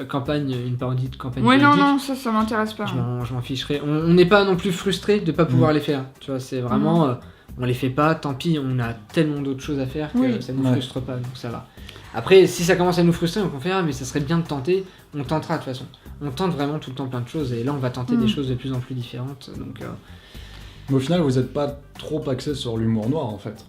campagne, une parodie de campagne Ouais, non, politique, non, ça m'intéresse pas. je m'en ficherais. On n'est pas non plus frustré de pas pouvoir les faire. Tu vois, c'est vraiment. On les fait pas, tant pis, on a tellement d'autres choses à faire que Oui. ça nous Ouais. frustre pas, donc ça va. Après, si ça commence à nous frustrer, donc on fait, ah, mais ça serait bien de tenter, on tentera de toute façon. On tente vraiment tout le temps plein de choses, et là, on va tenter des choses de plus en plus différentes, donc. Mais au final, vous êtes pas trop axé sur l'humour noir en fait.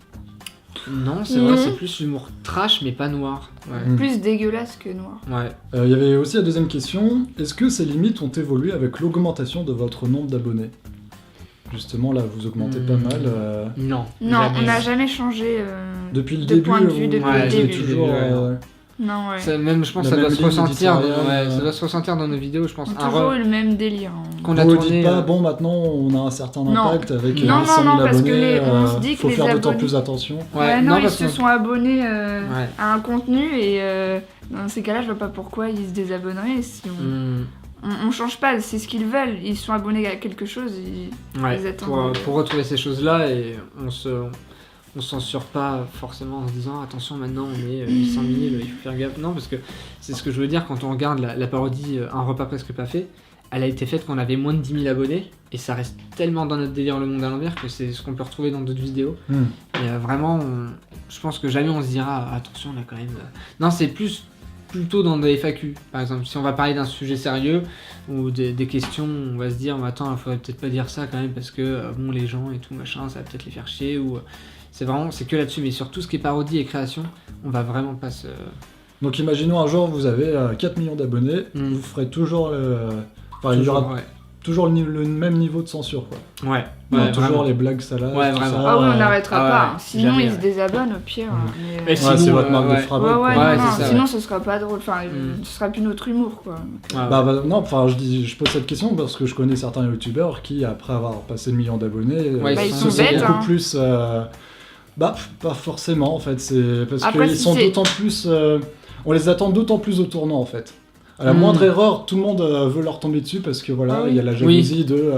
Non, c'est Non. vrai, c'est plus l'humour trash, mais pas noir. Ouais. Mm. Plus dégueulasse que noir. Ouais. Il y avait aussi la deuxième question. Est-ce que ces limites ont évolué avec l'augmentation de votre nombre d'abonnés? Justement, là, vous augmentez pas mal. Non. Non, jamais. on n'a jamais changé Depuis le de début, point de vue vous depuis le avez début. toujours... Ouais. Non, ouais. Ça, même, je pense La que ça doit même se ligne ressentir. éditoriale, Ça doit se ressentir dans nos vidéos, je pense. On a toujours eu le même délire. hein. qu'on a vous tourné. dites pas, bon, maintenant, on a un certain Non. impact avec Non, 100 000 non, parce que abonnés. on se dit que faut les faire d'autant abonnés- plus attention. Ouais, non, ils parce se qu'on- sont abonnés Ouais. à un contenu et dans ces cas-là, je vois pas pourquoi ils se désabonneraient si on... Hmm. On change pas, c'est ce qu'ils veulent. Ils sont abonnés à quelque chose. Ouais, Ils attendent. pour retrouver ces choses-là, et on censure pas forcément en se disant attention, maintenant on est 800 000, il faut faire gaffe. Non, parce que c'est ce que je veux dire quand on regarde la parodie Un repas presque pas fait. Elle a été faite quand on avait moins de 10 000 abonnés, et ça reste tellement dans notre délire Le Monde à l'envers que c'est ce qu'on peut retrouver dans d'autres vidéos. Hmm. Et vraiment, je pense que jamais on se dira attention, on a quand même. Non, c'est plus plutôt dans des FAQ, par exemple. Si on va parler d'un sujet sérieux ou des questions, on va se dire attends, il faudrait peut-être pas dire ça quand même parce que bon, les gens et tout machin, ça va peut-être les faire chier ou c'est que là-dessus. Mais sur tout ce qui est parodie et création, on va vraiment pas se. Donc imaginons un jour vous avez 4 millions d'abonnés, vous ferez toujours enfin, il y aura toujours le même niveau de censure quoi. Ouais. Toujours vraiment. les blagues salaces. Ouais, tout vraiment. ça. Ah oui, on n'arrêtera pas. ouais, Sinon, jamais, ils se désabonnent au pire. Mais Ouais, c'est votre marque de fabrique. Ouais, Ouais, non, c'est ça, sinon ouais. ce sera pas drôle. Enfin, ce sera plus notre humour, quoi. Non, enfin je pose cette question parce que je connais certains youtubeurs qui après avoir passé le million d'abonnés, ils sont se bêtes, beaucoup hein. plus. Pas forcément en fait, c'est parce Après, qu'ils si sont c'est- d'autant plus. On les attend d'autant plus au tournant en fait. À la moindre erreur, tout le monde veut leur tomber dessus parce que voilà, Ah oui. il y a la jalousie de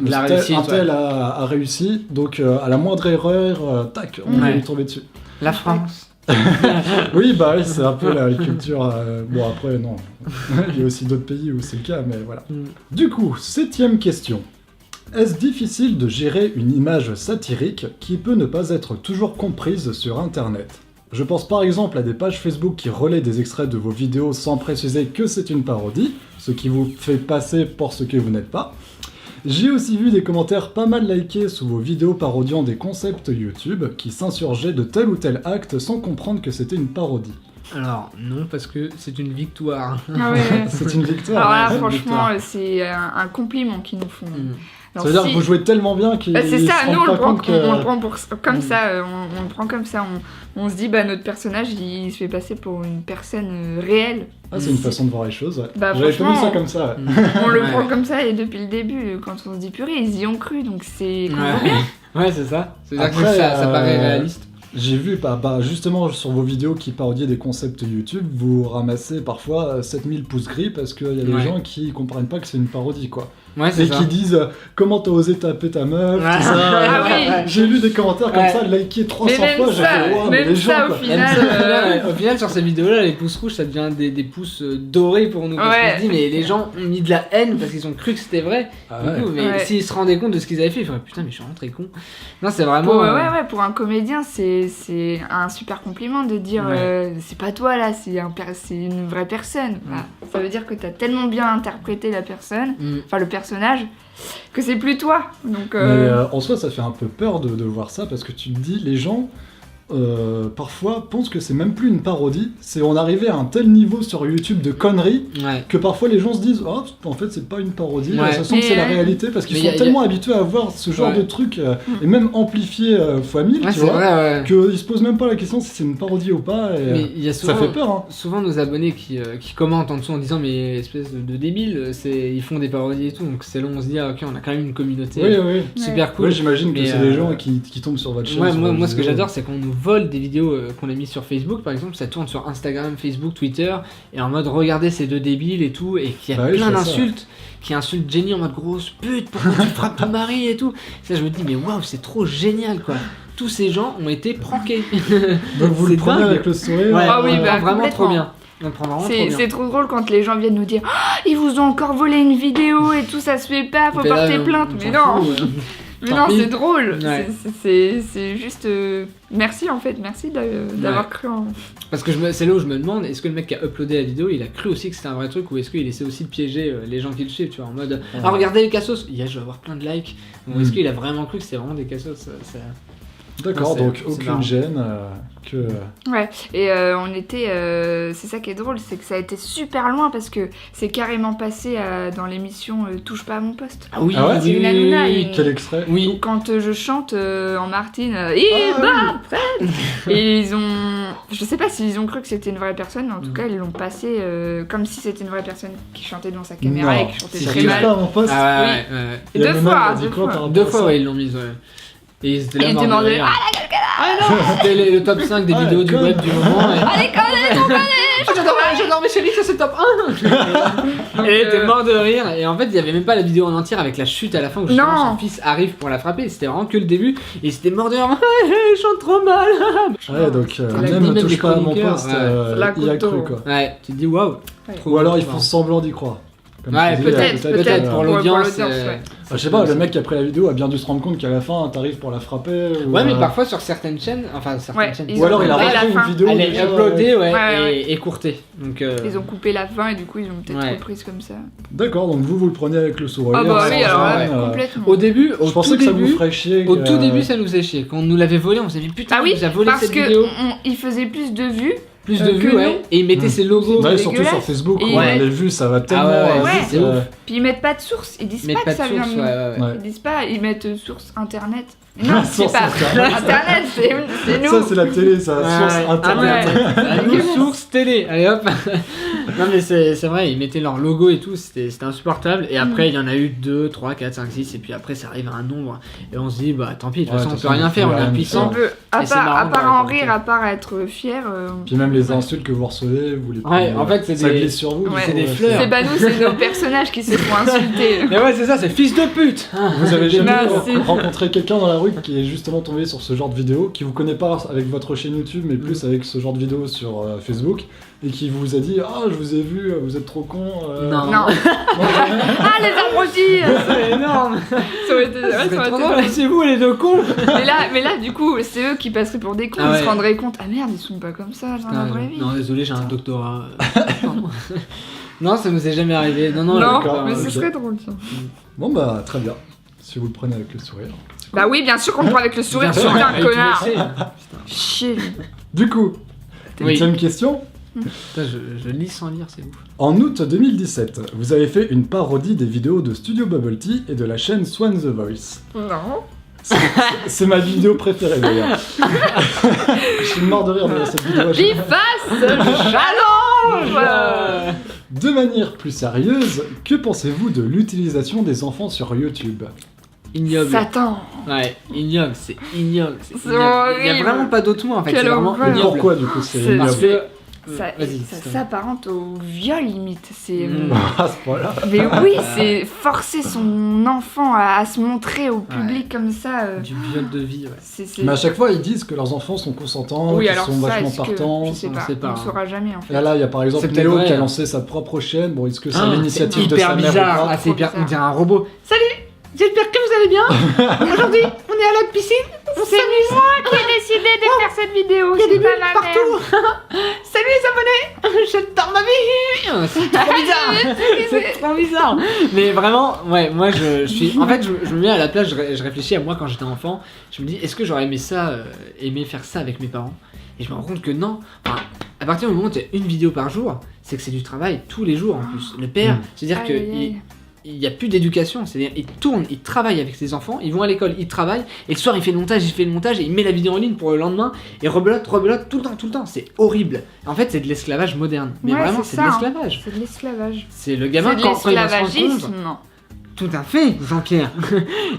la tel- réussite, un tel a réussi, donc à la moindre erreur, tac, on va Ouais. lui tomber dessus. La France. Oui, c'est un peu la culture. Bon, après, non. Il y a aussi d'autres pays où c'est le cas, mais voilà. Du coup, 7ème question. Est-ce difficile de gérer une image satirique qui peut ne pas être toujours comprise sur Internet ? Je pense par exemple à des pages Facebook qui relaient des extraits de vos vidéos sans préciser que c'est une parodie, ce qui vous fait passer pour ce que vous n'êtes pas. J'ai aussi vu des commentaires pas mal likés sous vos vidéos parodiant des concepts YouTube qui s'insurgeaient de tel ou tel acte sans comprendre que c'était une parodie. Alors, non, parce que c'est une victoire. Ah ouais. C'est une victoire. Alors là, ouais, franchement, une victoire. c'est un compliment qu'ils nous font. Ça Alors, veut dire si- que vous jouez tellement bien qu'ils C'est se ça, rendent nous on pas le prend, compte que... on le prend comme ça, on le prend comme ça, on se dit bah notre personnage il se fait passer pour une personne réelle. Ah, c'est une façon de voir les choses. Ouais. Bah, J'avais pas vu ça franchement, comme ça. Ouais. On le Ouais. prend comme ça et depuis le début, quand on se dit purée, ils y ont cru, donc c'est qu'on voit bien. Ouais, c'est ça. C'est-à-dire que Après, ça paraît réaliste. J'ai vu, justement, sur vos vidéos qui parodiaient des concepts YouTube, vous ramassez parfois 7000 pouces gris parce qu'il y a des Ouais. gens qui comprennent pas que c'est une parodie, quoi. Ouais, c'est Et ça. qui disent comment t'as osé taper ta meuf, Ouais. tout ça. Ah oui. J'ai lu des commentaires comme Ouais. ça, likés 300 Mais même fois, j'ai ça, fait wow, mais même les ça, gens, au quoi. final, Même ça, au final, sur ces vidéos-là, les pouces rouges, ça devient des pouces dorés pour nous. Parce Ouais. qu'on se dit, mais les gens ont mis de la haine parce qu'ils ont cru que c'était vrai. Ah Du ouais. coup, mais Ouais. s'ils se rendaient compte de ce qu'ils avaient fait, ils feraient putain, mais je suis vraiment très con. Non, c'est vraiment. Ouais, pour un comédien, c'est un super compliment de dire Ouais. c'est pas toi là, c'est une vraie personne. Voilà. Ça veut dire que t'as tellement bien interprété la personne, enfin le personnage, que c'est plus toi. Donc, Mais en soi, ça fait un peu peur de voir ça parce que tu te dis, les gens parfois pensent que c'est même plus une parodie, c'est on arrivait à un tel niveau sur YouTube de conneries Ouais. que parfois les gens se disent oh en fait c'est pas une parodie, Ouais. ça sent que c'est la Mais, réalité parce qu'ils mais sont y a- tellement habitués à voir ce genre Ouais. de trucs et même amplifié fois 1000 Ouais, tu c'est vois, vrai, ouais. qu'ils se posent même pas la question si c'est une parodie ou pas et Mais il y a ça souvent, fait peur hein. souvent nos abonnés qui commentent en dessous en disant mais espèce de débiles, ils font des parodies et tout, donc c'est long on se dit ok on a quand même une communauté Oui. super cool. Ouais, j'imagine que Mais, c'est des gens qui tombent sur votre chaîne. Ouais, sur moi, vos moi ce que vidéos. j'adore c'est qu'on nous vole des vidéos qu'on a mis sur Facebook par exemple, ça tourne sur Instagram, Facebook, Twitter et en mode regardez ces deux débiles et tout et qu'il y a Bah oui, plein je fais ça. d'insultes qui insultent Jenny en mode grosse pute pourquoi tu frappes ton mari et tout. Ça je me dis mais waouh c'est trop génial quoi. Tous ces gens ont été prankés. Donc vous le C'est prenez dingue. avec le sourire. Ah oui, on le bah, prend vraiment complètement. trop bien. On le prend vraiment trop bien. c'est trop drôle quand les gens viennent nous dire ah, ils vous ont encore volé une vidéo et tout, ça se fait pas, faut Et là, porter on plainte. s'en Mais non, fout, mais Tant non, pis. c'est drôle. Ouais. C'est juste merci en fait, merci d'avoir cru en. Parce que c'est là où je me demande, est-ce que le mec qui a uploadé la vidéo, il a cru aussi que c'était un vrai truc ou est-ce qu'il essaie aussi de piéger les gens qui le suivent, tu vois, en mode ah regardez les cassos, je vais avoir plein de likes. Ou est-ce qu'il a vraiment cru que c'était vraiment des cassos D'accord, Ouais, c'est- donc c'est aucune marrant. gêne que. Ouais, et on était. C'est ça qui est drôle, c'est que ça a été super loin parce que c'est carrément passé dans l'émission Touche pas à mon poste. Ah oui, Ah ouais C'est une Hanouna, une- Quel extrait Oui. Quand je chante en Martine, il bat Fred et ils ont. Je sais pas s'ils ont cru que c'était une vraie personne, mais en tout cas ils l'ont passé comme si c'était une vraie personne qui chantait devant sa caméra et qui chantait Si, très si, Touche mal. pas à mon poste. Ah Oui. ouais. Et Deux Hanouna, fois, elle a dit deux quoi fois. par rapport Deux à fois, ça ouais, ils l'ont mise, ouais. Et ils étaient là, Et ils morts de demandaient, rire. C'était le top 5 des Ah, vidéos du conne. web du moment. Et... Allez, J'adore mes chéris, ça c'est top 1. Et elle était mort de rire. Et en fait, il y avait même pas la vidéo en entière avec la chute à la fin où justement Non. son fils arrive pour la frapper. C'était vraiment que le début. Et c'était mort de rire. Je chante trop mal. Ouais, donc l'a dit, même même touche les pas à mon chroniqueurs, poste, ouais. La il y a couteau. cru quoi. Ouais, tu te dis waouh. Ouais. Trop Ou alors trop ils font marrant. semblant d'y croire. Comme Ouais, tu dis, peut-être pour l'audience. ouais. Je sais pas, le mec qui a pris la vidéo a bien dû se rendre compte qu'à la fin, t'arrives pour la frapper. Ou, Ouais, mais parfois sur certaines chaînes, Ouais, chaînes, ils Ou alors ont il a coupé la rajouté fin. une vidéo. elle est déjà, uploadée, ouais, Ouais. et écourtée. Donc, Ils ont coupé la fin et du coup ils ont peut-être Ouais. reprise comme ça. D'accord, donc vous le prenez avec le sourire. Ah bah sans oui, alors là, gêne, complètement. Au début, Je pensais que ça vous ferait chier. Au tout début, ça nous faisait chier. Quand on nous l'avait volé, on s'est dit putain, Ah oui, il nous a volé parce cette que vidéo. il faisait plus de vues. Plus de que vues, nous. ouais. Et ils mettaient ses logos. Ouais, C'est surtout dégueulasse. sur Facebook, Et où ouais. les vues ça va tellement ouais, ouais, vite. c'est ouf. Puis ils mettent pas de source, ils disent Ils mettent pas que pas ça de vient source, de nous. ouais. Ouais. Ils disent pas, ils mettent source internet. Mais non, c'est Source pas internet. internet, c'est nous. Ça, c'est la télé, ça, source Ouais. internet. À nous, source télé. Allez hop. Non, mais c'est vrai, ils mettaient leur logo et tout, c'était insupportable. Et après, il y en a eu 2, 3, 4, 5, 6. Et puis après, ça arrive à un nombre. Et on se dit, bah tant pis, de toute Ouais, façon, de on toute peut façon, rien on faire, peut on est rien impuissant. On peut, à Et c'est part, marrant à part de en raconter. rire, à part être fier. Puis même les insultes que vous recevez, vous les Ouais, en fait, c'est ça des- glisse sur vous. du Ouais. coup, c'est des ouais, fleurs. C'est pas nous, c'est nos personnages qui se font insulter. Mais ouais, c'est ça, c'est fils de pute. Vous avez jamais Merci. rencontré quelqu'un dans la rue qui est justement tombé sur ce genre de vidéo, qui vous connaît pas avec votre chaîne YouTube, mais plus avec ce genre de vidéo sur Facebook, et qui vous a dit ah je vous ai vu, vous êtes trop con. Non. Non. Ah, les abrutis. C'est énorme. Ça aurait été, ouais, ça aurait été trop drôle. drôle, c'est vous les deux cons. Mais là, du coup, c'est eux qui passeraient pour des cons. Ah Ils ouais. se rendraient compte. Ah merde, ils sont pas comme ça dans la vraie vie. Non, désolé, j'ai un doctorat. Pardon. Non, ça nous est jamais arrivé. Non, non, Non, d'accord, mais ok. ce serait drôle. Tiens. Bon bah très bien, si vous le prenez avec le sourire. Bah oui, bien sûr qu'on le prend avec le sourire. Bien sûr, Putain, avec connard. tous les C. Chier. Du coup, Oui. 8ème question. Putain, je lis sans lire, c'est ouf. En août 2017, vous avez fait une parodie des vidéos de Studio Bubble Tea et de la chaîne Swan The Voice. Non. C'est ma vidéo préférée d'ailleurs. Je suis mort de rire devant cette vidéo. Biface, challenge. De manière plus sérieuse, que pensez-vous de l'utilisation des enfants sur YouTube? Ignoble. Satan. Ouais, ignoble, c'est ignoble. C'est ignoble. Il y a horrible. vraiment pas d'autre mot en fait, Quelle c'est vraiment horreur. ignoble. Pourquoi du coup c'est C'est- Parce ignoble? que. Ça, Vas-y, ça c'est toi. s'apparente au viol limite. C'est. Mm. À ce point-là. Mais oui, c'est forcer son enfant à se montrer au public comme ça. Du viol de vie, ouais. C'est. Mais à chaque fois, ils disent que leurs enfants sont consentants, Oui, qu'ils alors sont ça, vachement est-ce que- partants. Je sais on pas, sait pas, on hein. ne saura jamais en fait. Et là, il y a par exemple C'est peut-être Néo vrai, qui a hein. lancé sa propre chaîne. Bon, est-ce que c'est Ah, l'initiative c'est de hyper sa mère bizarre. ou pas Ah, c'est hyper. Trop On dirait un robot. Salut, j'espère que vous allez bien. Aujourd'hui, on est à la piscine. C'est moi qui ai décidé de faire cette vidéo, Il y a des c'est pas bulles ma partout. mère. Salut les abonnés. J'adore ma vie. C'est trop bizarre. C'est trop bizarre. Mais vraiment, ouais, moi je suis. En fait, je me mets à la place. Je réfléchis à moi quand j'étais enfant. Je me dis, est-ce que j'aurais aimé ça, aimé faire ça avec mes parents? Et je me rends compte que non. Enfin, à partir du moment où tu as une vidéo par jour, c'est que c'est du travail tous les jours en plus. Le père, c'est-à-dire Aïe, que aïe, aïe. il n'y a plus d'éducation, c'est-à-dire il tourne, il travaille avec ses enfants, ils vont à l'école, il travaille, et le soir il fait le montage et il met la vidéo en ligne pour le lendemain, et rebelote tout le temps, c'est horrible. En fait c'est de l'esclavage moderne, mais Ouais, vraiment c'est c'est de ça, hein. l'esclavage. C'est de l'esclavage. C'est le gamin C'est de quand il va se rendre compte, l'esclavagisme, non. tout à fait Jean-Pierre,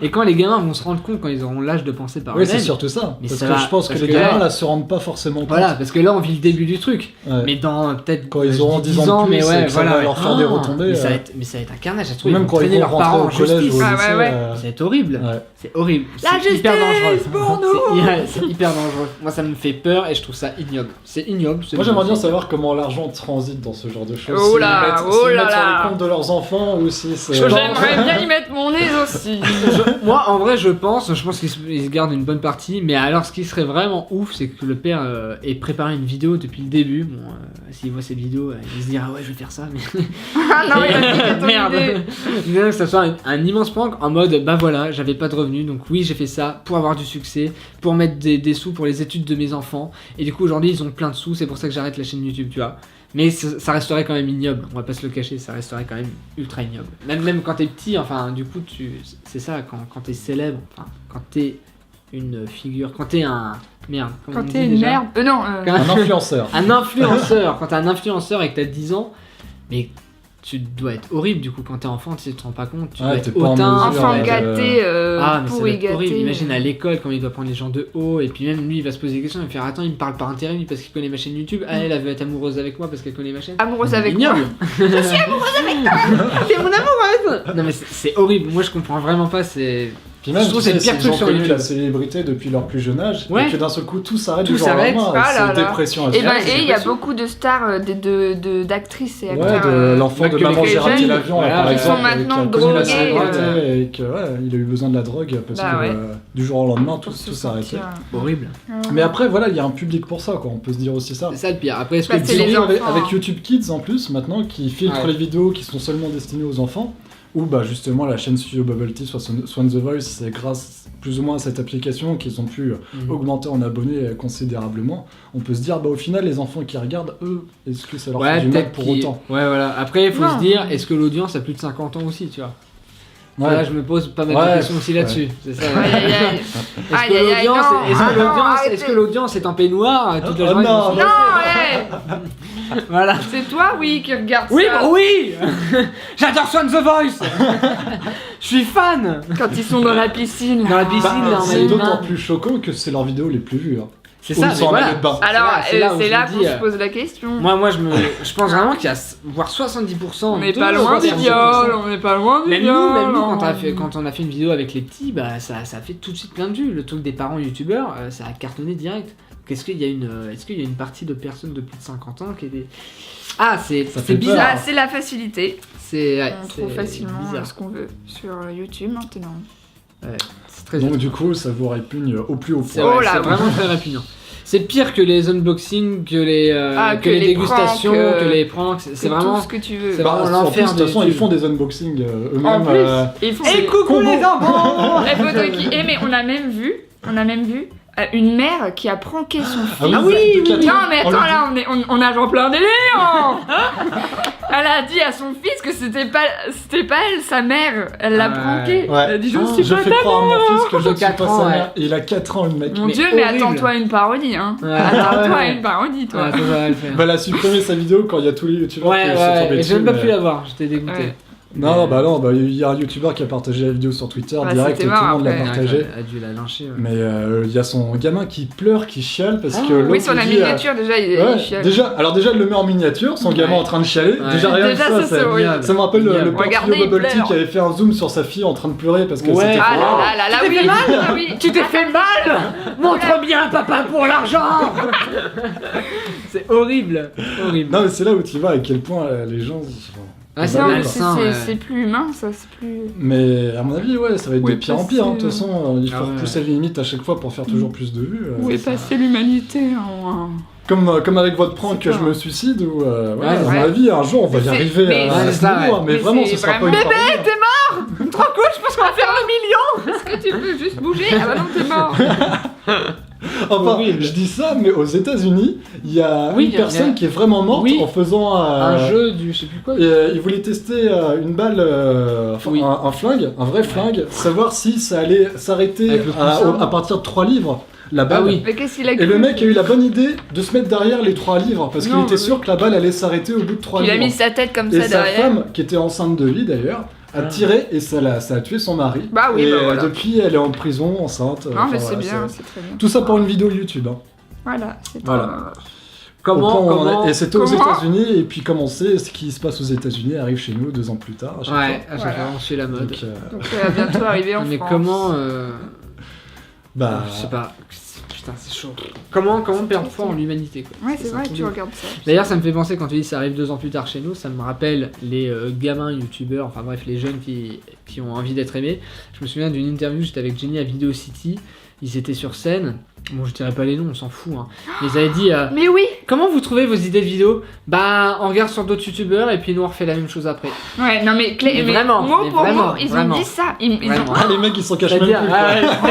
et quand les gamins vont se rendre compte quand ils auront l'âge de penser par Oui, eux-mêmes, c'est surtout ça. Mais Parce ça que va- je pense que parce les que gamins là- là se rendent pas forcément compte. voilà, parce que là on vit le début du truc, Ouais. mais dans peut-être Quand ils auront 10 ans de plus, mais et ouais, que ça voilà, va leur faire des retombées, mais ça va être un carnage, ça se Ou trouve, ils même vont quand ils traîner vont leurs rentrer parents au en collège justice. ou au Ah, lycée. ouais, ouais. Ça va être horrible. Ouais. C'est horrible. La C'est hyper dangereux. justice pour nous. C'est hyper dangereux. Moi, ça me fait peur et je trouve ça ignoble. C'est ignoble. Moi j'aimerais bien savoir comment l'argent transite dans ce genre de choses. Oh S'ils là, mettent- oh s'ils là mettent sur là. les comptes de leurs enfants ou si c'est. J'aimerais bien y mettre mon nez aussi. Moi, en vrai, je pense qu'il se garde une bonne partie. Mais alors, ce qui serait vraiment ouf, c'est que le père ait préparé une vidéo depuis le début. Bon, s'il voit cette vidéo, il se dira ouais, je vais faire ça. Mais... Ah non, il a piqué ton Merde. idée. Il veut que ça soit un immense prank en mode bah voilà, j'avais pas de revenus, donc oui, j'ai fait ça pour avoir du succès, pour mettre des sous pour les études de mes enfants. Et du coup, aujourd'hui, ils ont plein de sous, c'est pour ça que j'arrête la chaîne YouTube, tu vois. Mais ça resterait quand même ignoble, on va pas se le cacher, ça resterait quand même ultra ignoble. Même quand t'es petit, enfin, du coup, c'est ça, quand t'es célèbre, enfin, quand t'es une figure, quand t'es un. Merde, comment on Quand dit t'es une déjà merde. Non. Quand- Un influenceur. Un influenceur, quand t'es un influenceur et que t'as 10 ans, mais tu dois être horrible du coup quand t'es enfant, tu te rends pas compte, tu Ouais, dois t'es être pas en hautain. mesure, Enfant ouais, gâté, Ah mais ça doit pourri être horrible, gâté. imagine à l'école quand il doit prendre les gens de haut et puis même lui il va se poser des questions, il va faire attends il me parle par intérêt lui parce qu'il connaît ma chaîne YouTube, ah elle veut être amoureuse avec moi parce qu'elle connaît ma chaîne. Amoureuse avec moi. Ignoble. Je suis amoureuse avec toi. T'es mon amoureuse. Non mais c'est horrible, moi je comprends vraiment pas, c'est Puis même, Je trouve tu que c'est sais, le pire s'ils truc ont sur connu YouTube. la célébrité depuis leur plus jeune âge, Ouais. et que d'un seul coup tout s'arrête Tout du jour au s'arrête. lendemain, Ah là c'est là. dépression Et asiatique. il y a beaucoup de stars, d'actrices et Ouais, acteurs. de l'enfant de que Maman les j'ai raté jeunes, l'avion, là, voilà, par qui exemple, sont maintenant qui a connu la drogués, célébrité et que il a eu besoin de la drogue parce Bah que ouais. du jour au lendemain tout pour se s'est arrêté. sentir- Horrible. Mais après voilà, il y a un public pour ça, quoi. On peut se dire aussi ça. C'est ça le pire. Après, est-ce que Bah, le c'est les public- Aujourd'hui, enfants, avec hein. YouTube Kids en plus maintenant qui filtre Ouais. les vidéos qui sont seulement destinées aux enfants, ou bah justement la chaîne Studio Bubble Tea Swan the Voice, c'est grâce plus ou moins à cette application qu'ils ont pu augmenter en abonnés considérablement. On peut se dire bah au final les enfants qui regardent eux, est-ce que ça leur fait Ouais, du mal peut-être pour qu'il- autant? Ouais, voilà. Après, il faut Non. se dire, est-ce que l'audience a plus de 50 ans aussi, tu vois? Ouais. Là, je me pose pas mal Ouais, de questions aussi là-dessus. C'est ça. Aïe, aïe, aïe. Est-ce Aïe, que aïe, aïe, l'audience, non. est-ce que Ah, non, l'audience, arrêtez. est-ce que l'audience est en peignoir toute la Oh, journée? non. Non, ouais. Voilà. C'est toi, oui, qui regarde Oui, ça. bah oui. J'adore Swan the Voice. Je suis fan. Quand ils sont dans la piscine. Dans la piscine, Bah, là, on a c'est les d'autant mains. plus choquant que c'est leurs vidéos les plus vues. Hein. C'est Où ça, ils mais sont en voilà. maillot de bain. Alors, C'est là où c'est je là me qu'on dis, se pose la question. Moi, je pense vraiment qu'il y a voire 70%. On n'est de- pas loin du 70%. viol, on n'est pas loin du Même viol. nous, hein. quand on a fait une vidéo avec les petits, bah ça a fait tout de suite plein de vues. Le truc des parents youtubeurs, ça a cartonné direct. Est-ce qu'il y a une partie de personnes de plus de 50 ans qui est des... Ah, c'est Ça fait bizarre. Ah, c'est la facilité. Ouais, On trouve c'est facilement bizarre. ce qu'on veut sur YouTube maintenant. Ouais, c'est très Donc étrange. du coup ça vous répugne au plus haut C'est point. Oh ouais, là, c'est oui. vraiment très répugnant. C'est pire que les unboxings, que les Que les les dégustations, pranks, que les pranks. C'est Tout vraiment. ce que tu veux. c'est Bah, vraiment en l'enfer plus, de toute façon, de ils YouTube. font des unboxings En eux-mêmes. plus, ils font des- coucou les enfants. La photo qui... Eh, mais on a même vu une mère qui a pranké son fils. Ah oui, oui, toute la oui. Non tête. mais On attends lui là, on a genre plein d'éléments. Elle a dit à son fils que c'était pas elle, sa mère. Elle l'a Ouais. pranké. Ouais. Elle a dit je Ah, ne suis Je pas fais ta croire à mon fils que je De ne suis 4 pas ans, sa ouais. mère. Et il a 4 ans, le mec. Mon Mais Dieu, mais horrible. attends-toi à une parodie, hein. Ouais. Attends-toi Ouais. à une parodie, toi. Ouais, ça va le faire. Bah, elle a supprimé sa vidéo quand il y a tous les youtubeurs Ouais, qui sont ouais, tombés et j'ai même dessus, pas mais- pu la voir, j'étais dégoûté. Ouais. Non, il y a un youtubeur qui a partagé la vidéo sur Twitter Bah, direct, c'était tout le marrant, monde l'a après. partagé. Elle a dû la lyncher. Ouais. Mais il y a son gamin qui pleure, qui chiale parce que l'autre Oui, sur la lui dit, miniature, déjà, il ouais, chiale. déjà, elle le met en miniature, son gamin Ouais. en train de chialer. Ouais. Déjà rien Déjà, que ça, c'est horrible. ça me rappelle Génial. le père Regardez, Studio il Bubble Tea pleure. qui avait fait un zoom sur sa fille en train de pleurer parce que Ouais. c'était Ah fort. là là là, Tu t'es oui. fait mal Ah oui. Tu t'es fait mal Montre bien papa pour l'argent. C'est horrible, horrible. Non mais c'est là où tu vois à quel point les gens... Ah, c'est Non, mais malsain, c'est plus humain, ça, c'est plus... Mais à mon avis, ouais, ça va être Où de est pire en pire. hein. De toute passé, façon, il faut Ah ouais. repousser les limites à chaque fois pour faire toujours plus de vues. Où est passée l'humanité hein. Comme avec votre prank C'est que je pas- me suicide, ou ouais, Ouais, à mon ouais. avis, un jour on va y Mais c'est- arriver mais- à Ouais, ce ça, niveau, hein, mais Mais vraiment, c'est ce sera pas vraiment- une parodie. Trop cool, je pense qu'on va faire le million. Est-ce que tu peux juste bouger? Ah bah non, t'es mort. Enfin, Horrible. je dis ça, mais aux États-Unis, il y a Oui, une il y a- personne qui est vraiment morte Oui. en faisant Un jeu du je sais plus quoi. Il voulait tester une balle, enfin, Oui. un flingue, un vrai flingue, savoir si ça allait s'arrêter Avec le à, coussin. à partir de 3 livres, la balle. Ah oui. Mais qu'est-ce qu'il a Et cru? le mec a eu la bonne idée de se mettre derrière les 3 livres, parce qu'il Non, était mais- sûr que la balle allait s'arrêter au bout de 3 Il livres. a mis sa tête comme Et ça sa derrière. femme, qui était enceinte de lui d'ailleurs, a tiré et ça a tué son mari. Bah oui, et bah voilà. depuis, elle est en prison, enceinte. Non, enfin, mais c'est voilà, bien, c'est très bien. Tout ça pour une vidéo YouTube. Hein. Voilà, c'est Voilà. trop- Au point où on en est. Comment Et c'était aux comment- États-Unis, et puis comme on sait, ce qui se passe aux États-Unis arrive chez nous 2 ans plus tard. À chaque Ouais, à chaque Voilà. fois on suit la fois. mode. Donc, Donc ça va bientôt arriver en Mais France. comment bah, je sais pas. Putain, c'est chaud. Comment perdre foi en l'humanité quoi. Ouais, c'est vrai, un truc tu de- regardes ça. D'ailleurs, ça me fait penser quand tu dis ça arrive 2 ans plus tard chez nous, ça me rappelle les gamins youtubeurs, enfin bref, les jeunes qui ont envie d'être aimés. Je me souviens d'une interview, j'étais avec Jenny à Video City, ils étaient sur scène. Bon, je dirais pas les noms, on s'en fout. Hein. Mais ils avaient dit Mais oui. comment vous trouvez vos idées de vidéos? Bah, on regarde sur d'autres youtubeurs et puis nous on refait la même chose après. Ouais, non mais, Mais vraiment, mot mais pour vraiment, mot, ils vraiment. ont dit ça. Ils ont... Vraiment. ah, les mecs ils s'en cachent même plus. C'est-à-dire, quoi.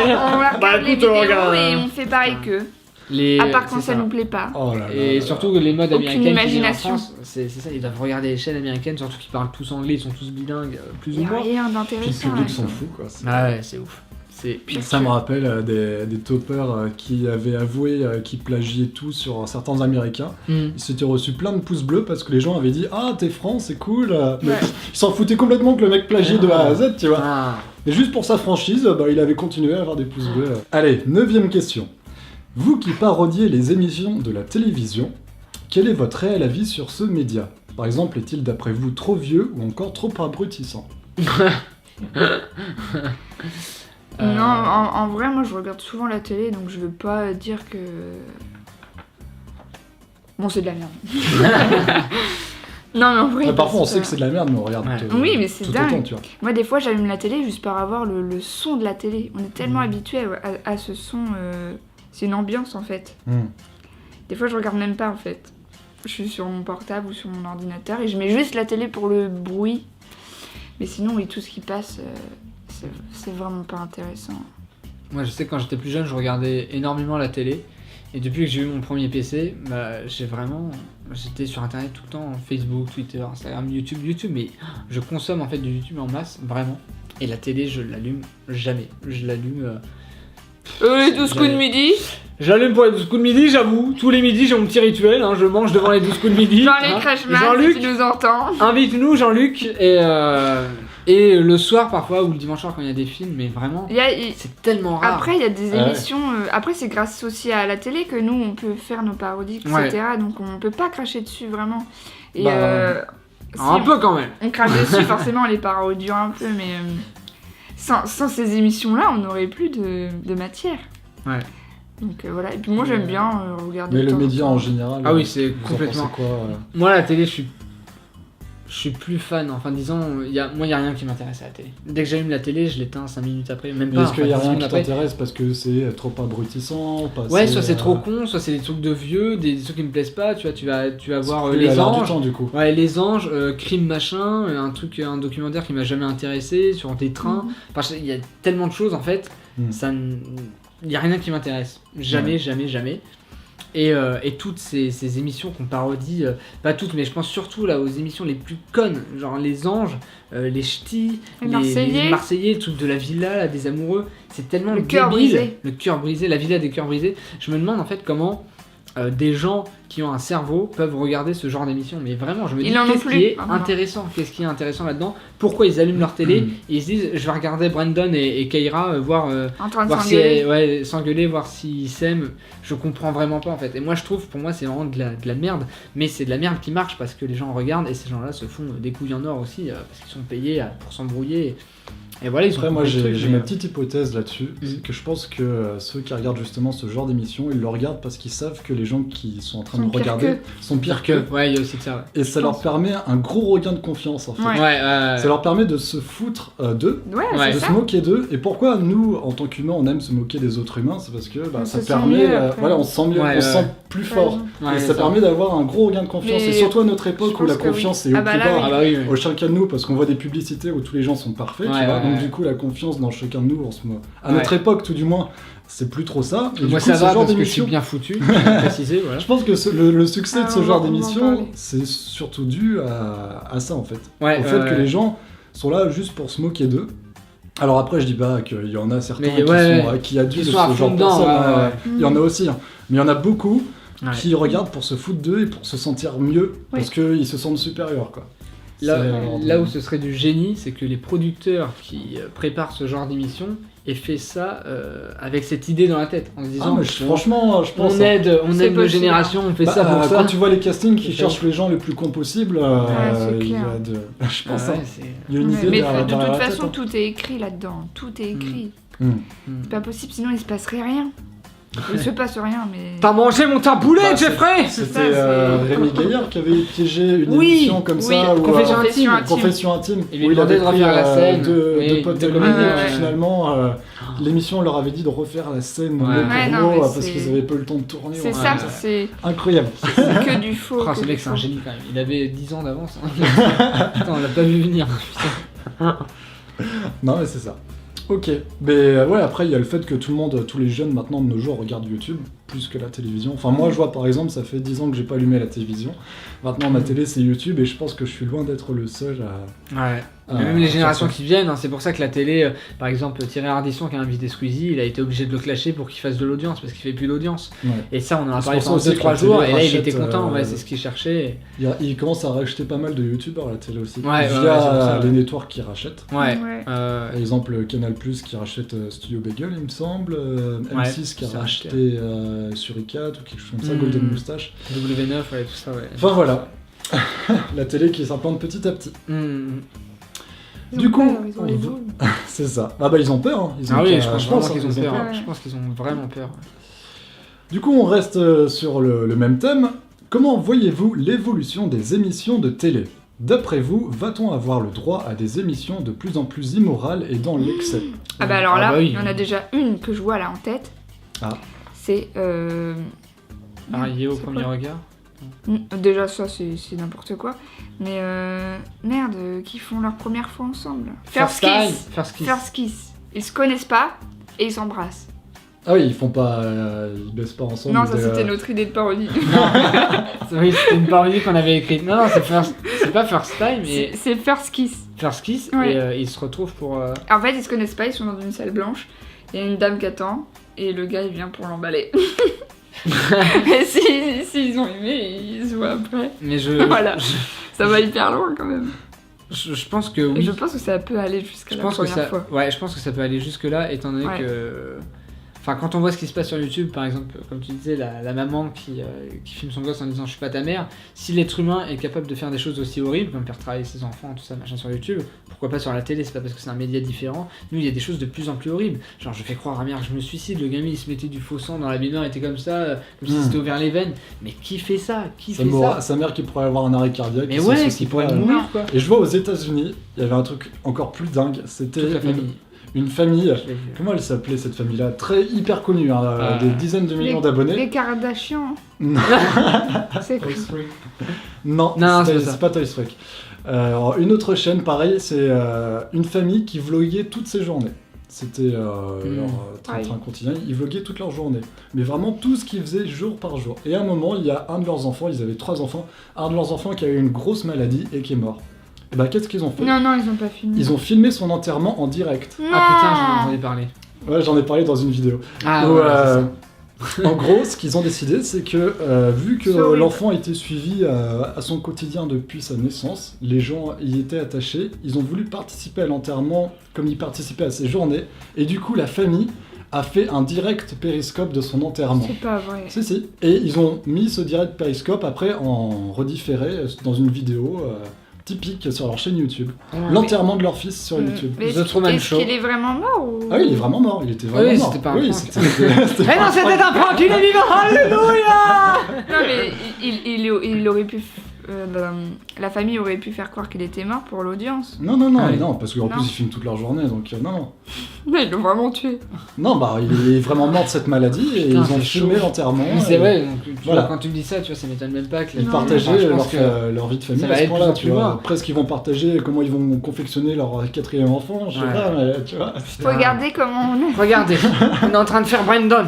ah, On regarde Bah, les écoute, on vidéos regarde, et on fait pareil qu'eux. les, À part quand c'est ça nous plaît pas. Oh là là Et là surtout que les modes Aucune américaines qui viennent en imagination. France, c'est ça, ils doivent regarder les chaînes américaines, surtout qu'ils parlent tous anglais, ils sont tous bilingues, plus Il ou y a moins. rien Puis le d'intéressant. public là. s'en fout quoi. C'est- Ah ouais, c'est ouf. C'est Ça me rappelle des toppers qui avaient avoué qu'ils plagiaient tout sur certains américains. Hmm. Ils s'étaient reçus plein de pouces bleus parce que les gens avaient dit ah t'es franc c'est cool. Mais Ouais. ils s'en foutaient complètement que le mec plagiait de A à Z tu vois. Ah. Et juste pour sa franchise, bah, il avait continué à avoir des pouces bleus. Allez, 9ème question. Vous qui parodiez les émissions de la télévision, quel est votre réel avis sur ce média? Par exemple, est-il d'après vous trop vieux ou encore trop abrutissant? Non, en vrai, moi je regarde souvent la télé, donc je veux pas dire que. Bon, c'est de la merde. Non, mais en vrai. Parfois, on parce sait que c'est de la merde, mais on regarde Oui, mais c'est tout dingue. autant, tu vois. Moi, des fois, j'allume la télé juste par avoir le son de la télé. On est tellement habitué à ce son. C'est une ambiance en fait. Des fois, je regarde même pas en fait. Je suis sur mon portable ou sur mon ordinateur et je mets juste la télé pour le bruit. Mais sinon, oui, tout ce qui passe, c'est vraiment pas intéressant. Moi, je sais que quand j'étais plus jeune, je regardais énormément la télé. Et depuis que j'ai eu mon premier PC, j'étais sur internet tout le temps, Facebook, Twitter, Instagram, YouTube, mais je consomme en fait du YouTube en masse, vraiment. Et la télé, je l'allume jamais. Je l'allume. Les 12 coups de midi. J'allume pour les 12 coups de midi, j'avoue. Tous les midis, j'ai mon petit rituel. Je mange devant les 12 coups de midi. Jean-Luc Reichmann, Jean-Luc, si tu nous entends. Invite-nous, Jean-Luc. Et le soir, parfois, ou le dimanche soir, quand il y a des films, mais vraiment, c'est tellement rare. Après, il y a des émissions. Après, c'est grâce aussi à la télé que nous, on peut faire nos parodies, etc. Ouais. Donc, on peut pas cracher dessus, vraiment. Et un peu quand même. On crache dessus, forcément, les parodies un peu, mais sans ces émissions-là, on n'aurait plus de matière. Ouais. Donc voilà, et puis moi j'aime bien regarder. Mais le média en général. Ah oui, c'est complètement. Quoi, Moi, la télé, je suis plus fan. Enfin, disons, moi, il n'y a rien qui m'intéresse à la télé. Dès que j'allume la télé, je l'éteins 5 minutes après. Même pas. Est-ce qu'il n'y a rien qui t'intéresse parce que c'est trop abrutissant Ouais, soit c'est trop con, soit c'est des trucs de vieux, des trucs qui me plaisent pas. Tu vas voir Les Anges. Du temps, du coup. Ouais, Les Anges, Crime Machin, un documentaire qui m'a jamais intéressé sur des trains. Enfin, il y a tellement de choses en fait. Il n'y a rien qui m'intéresse. Jamais. Et toutes ces émissions qu'on parodie, pas toutes, mais je pense surtout là aux émissions les plus connes, genre Les Anges, les Ch'tis, les Marseillais, le truc de la villa, là, des amoureux, c'est tellement le cœur brisé. Le cœur brisé, la villa des cœurs brisés. Je me demande en fait comment des gens qui ont un cerveau peuvent regarder ce genre d'émission, mais vraiment je me dis qu'est-ce qui est intéressant là-dedans, pourquoi ils allument leur télé et ils se disent je vais regarder Brandon et Keira voir en train de s'engueuler. S'engueuler, voir s'ils s'aiment. Je comprends vraiment pas en fait, et moi je trouve, pour moi c'est vraiment de la merde, mais c'est de la merde qui marche parce que les gens regardent et ces gens-là se font des couilles en or aussi parce qu'ils sont payés pour s'embrouiller. Et voilà, après, moi j'ai ma petite hypothèse là-dessus, c'est que je pense que ceux qui regardent justement ce genre d'émission, ils le regardent parce qu'ils savent que les gens qui sont en train de regarder sont pires qu'eux. Ouais, il y a aussi de ça. Ouais. Et ça leur permet un gros regain de confiance en fait. Ouais. Ça leur permet de se foutre d'eux, de ça. se moquer d'eux. Et pourquoi nous, en tant qu'humains, on aime se moquer des autres humains? C'est parce que ça permet, on se sent mieux, on se sent plus fort. Et ça permet d'avoir un gros regain de confiance. Et surtout à notre époque où la confiance est au plus bas, au chacun de nous, parce qu'on voit des publicités où tous les gens sont parfaits, tu vois. Donc du coup, la confiance dans chacun de nous, à notre époque tout du moins, c'est plus trop ça. Et moi du coup, ça va parce que je suis bien foutu, préciser, voilà. Je pense que le succès de ce genre d'émission, c'est surtout dû à ça en fait. Au fait que les gens sont là juste pour se moquer d'eux. Alors après je dis pas qu'il y en a certains qui adulent ce genre de personnes, il y en a aussi, hein. Mais il y en a beaucoup qui regardent pour se foutre d'eux et pour se sentir mieux, parce qu'ils se sentent supérieurs quoi. Là où ce serait du génie, c'est que les producteurs qui préparent ce genre d'émission aient fait ça avec cette idée dans la tête, en se disant franchement, je pense on aide nos générations, on fait ça pour ça. Quand tu vois les castings qui cherchent les gens les plus cons possibles, il y a je pense il y a une idée mais de toute façon, tout est écrit là-dedans, tout est écrit. C'est pas possible, sinon il se passerait rien. Il se passe rien, mais. T'as mangé mon taboulet, Jeffrey! C'était Rémi Gaillard qui avait piégé une émission comme ça. Confession intime. Il avait de refaire la scène. Deux potes amis, et finalement, l'émission leur avait dit de refaire la scène parce qu'ils avaient pas eu le temps de tourner. C'est ça, c'est. Incroyable. C'est que du faux. Ce mec, c'est un génie quand même. Il avait 10 ans d'avance. Putain, on l'a pas vu venir. Non, mais c'est ça. Ok, mais après il y a le fait que tous les jeunes maintenant de nos jours regardent YouTube plus que la télévision. Enfin moi je vois par exemple, ça fait 10 ans que j'ai pas allumé la télévision. Maintenant ma télé c'est YouTube et je pense que je suis loin d'être le seul à... Même les générations qui viennent, c'est pour ça que la télé, par exemple Thierry Ardisson qui a invité Squeezie, il a été obligé de le clasher pour qu'il fasse de l'audience parce qu'il fait plus d'audience. Et ça on en a parlé pendant 2-3 jours et là il était content, c'est ce qu'il cherchait. Il commence à racheter pas mal de youtubeurs à la télé aussi, via les networks qui rachètent. Par exemple Canal+ qui rachète Studio Bagel il me semble, M6 qui a racheté Suricat ou quelque chose comme ça, Golden Moustache. W9, tout ça, Enfin voilà, la télé qui s'implante petit à petit. Ils Du ont coup, peur, ils ont les boules. c'est ça. Ah bah ils ont peur. Hein. Ils ont Ah oui, qu'à- je pense pense vraiment qu'ils ont peur. peur. Je pense qu'ils ont vraiment peur. Du coup, on reste sur le même thème. Comment voyez-vous l'évolution des émissions de télé ? D'après vous, va-t-on avoir le droit à des émissions de plus en plus immorales et dans l'excès ? Ah bah alors Ah là, bah oui. il y en a déjà une que je vois là en tête. Ah. C'est... Arrivé au c'est premier quoi regard. Déjà ça c'est n'importe quoi. Mais merde, qui font leur première fois ensemble. First Kiss. First Kiss. First Kiss. Ils se connaissent pas et ils s'embrassent. Ah oui, ils font pas, ils baissent pas ensemble. Non, ça mais, c'était notre idée de parodie. Oui, c'était une parodie qu'on avait écrite. Non, c'est pas First Time, mais C'est First Kiss. First Kiss. Ouais. Et ils se retrouvent pour. En fait, ils se connaissent pas, ils sont dans une salle blanche. Il y a une dame qui attend et le gars il vient pour l'emballer. Et s'ils ont aimé, ils se voient après. Mais Voilà. Ça va hyper loin quand même. je pense que Et oui. je pense que ça peut aller jusqu'à Je la pense que première ça, fois. ouais, je pense que ça peut aller jusque là, étant donné Ouais. que, enfin, quand on voit ce qui se passe sur YouTube, par exemple, comme tu disais, la maman qui filme son gosse en disant je suis pas ta mère, si l'être humain est capable de faire des choses aussi horribles, comme faire travailler ses enfants, tout ça, machin sur YouTube, pourquoi pas sur la télé? C'est pas parce que c'est un média différent. Nous, il y a des choses de plus en plus horribles. Genre, je fais croire à mère que je me suicide, le gamin il se mettait du faux sang dans la baignoire, il était comme ça, comme si c'était ouvert les veines. Mais qui fait ça? Qui fait ça? Sa mère qui pourrait avoir un arrêt cardiaque. Mais qui s'en ouais, soucie qui pourrait pas. mourir quoi. Et je vois aux États-Unis, il y avait un truc encore plus dingue. C'était Toute la famille. une famille. Je l'ai vu. Comment elle s'appelait cette famille-là? Très hyper connue, hein, des dizaines de millions Les d'abonnés. Kardashians. Non, C'est quoi? non, Non, c'est c'est pas Toy Story. Alors, une autre chaîne, pareil, c'est une famille qui vloguait toutes ses journées. C'était leur train quotidien, ils vloguaient toute leur journée. Mais vraiment tout ce qu'ils faisaient jour par jour. Et à un moment, il y a un de leurs enfants, ils avaient 3 enfants, un de leurs enfants qui a eu une grosse maladie et qui est mort. Et bah qu'est-ce qu'ils ont fait? Non, ils ont pas filmé. Ils ont filmé son enterrement en direct. Non. Ah putain, j'en ai parlé. Ouais, j'en ai parlé dans une vidéo. Ah Où, ouais, c'est ça. en gros, ce qu'ils ont décidé, c'est que vu que C'est horrible. l'enfant était suivi à son quotidien depuis sa naissance, les gens y étaient attachés, ils ont voulu participer à l'enterrement comme ils participaient à ses journées, et du coup la famille a fait un direct périscope de son enterrement. C'est pas vrai. Si. Et ils ont mis ce direct périscope après en redifféré dans une vidéo typique sur leur chaîne YouTube. L'enterrement de leur fils sur YouTube. Mais The Truman est-ce Show. qu'il est vraiment mort ou... Ah oui, il est vraiment mort, il était vraiment Oui, mort. c'était pas un prank. c'était Mais non, c'était un prank, il est vivant, alléluia. Non, mais il aurait pu... la famille aurait pu faire croire qu'il était mort pour l'audience. Non, Ah oui. non, parce qu'en Non. plus ils filment toute leur journée, donc non. Mais ils l'ont vraiment tué. Non, bah il est vraiment mort de cette maladie et Putain, ils ont c'est filmé chaud. l'enterrement. C'est et vrai, donc tu Voilà. vois, quand tu me dis ça, tu vois, ça m'étonne même pas que Ils Non, partageaient Enfin, je leur, pense que leur vie de famille ça à va ce aller de point-là, plus en tu plus vois. loin. Presque ils vont partager comment ils vont confectionner leur 4e enfant, je sais Ouais. pas, mais tu vois. Regardez comment on est. Regardez, on est en train de faire Brandon.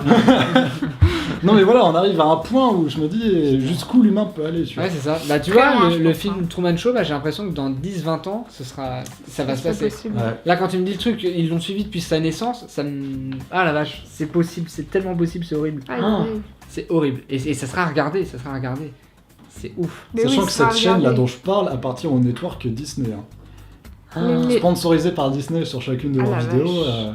Non mais voilà, on arrive à un point où je me dis jusqu'où l'humain peut aller, tu vois. Ouais, c'est ça. Bah, tu Très vois, loin, je le pense, film hein. Truman Show, bah, j'ai l'impression que dans 10-20 ans, ça va se C'est passer. possible. Ouais. Là, quand tu me dis le truc, ils l'ont suivi depuis sa naissance, ça me. Ah la vache, c'est possible, c'est tellement possible, c'est horrible. Ah, Oh. oui. C'est horrible. Et ça sera regardé, ça sera regardé. C'est ouf. Mais Sachant oui, que ça cette sera chaîne là regardé. dont je parle appartient au network Disney. Hein. Les- Sponsorisé par Disney sur chacune de Ah, leurs la vidéos. vache.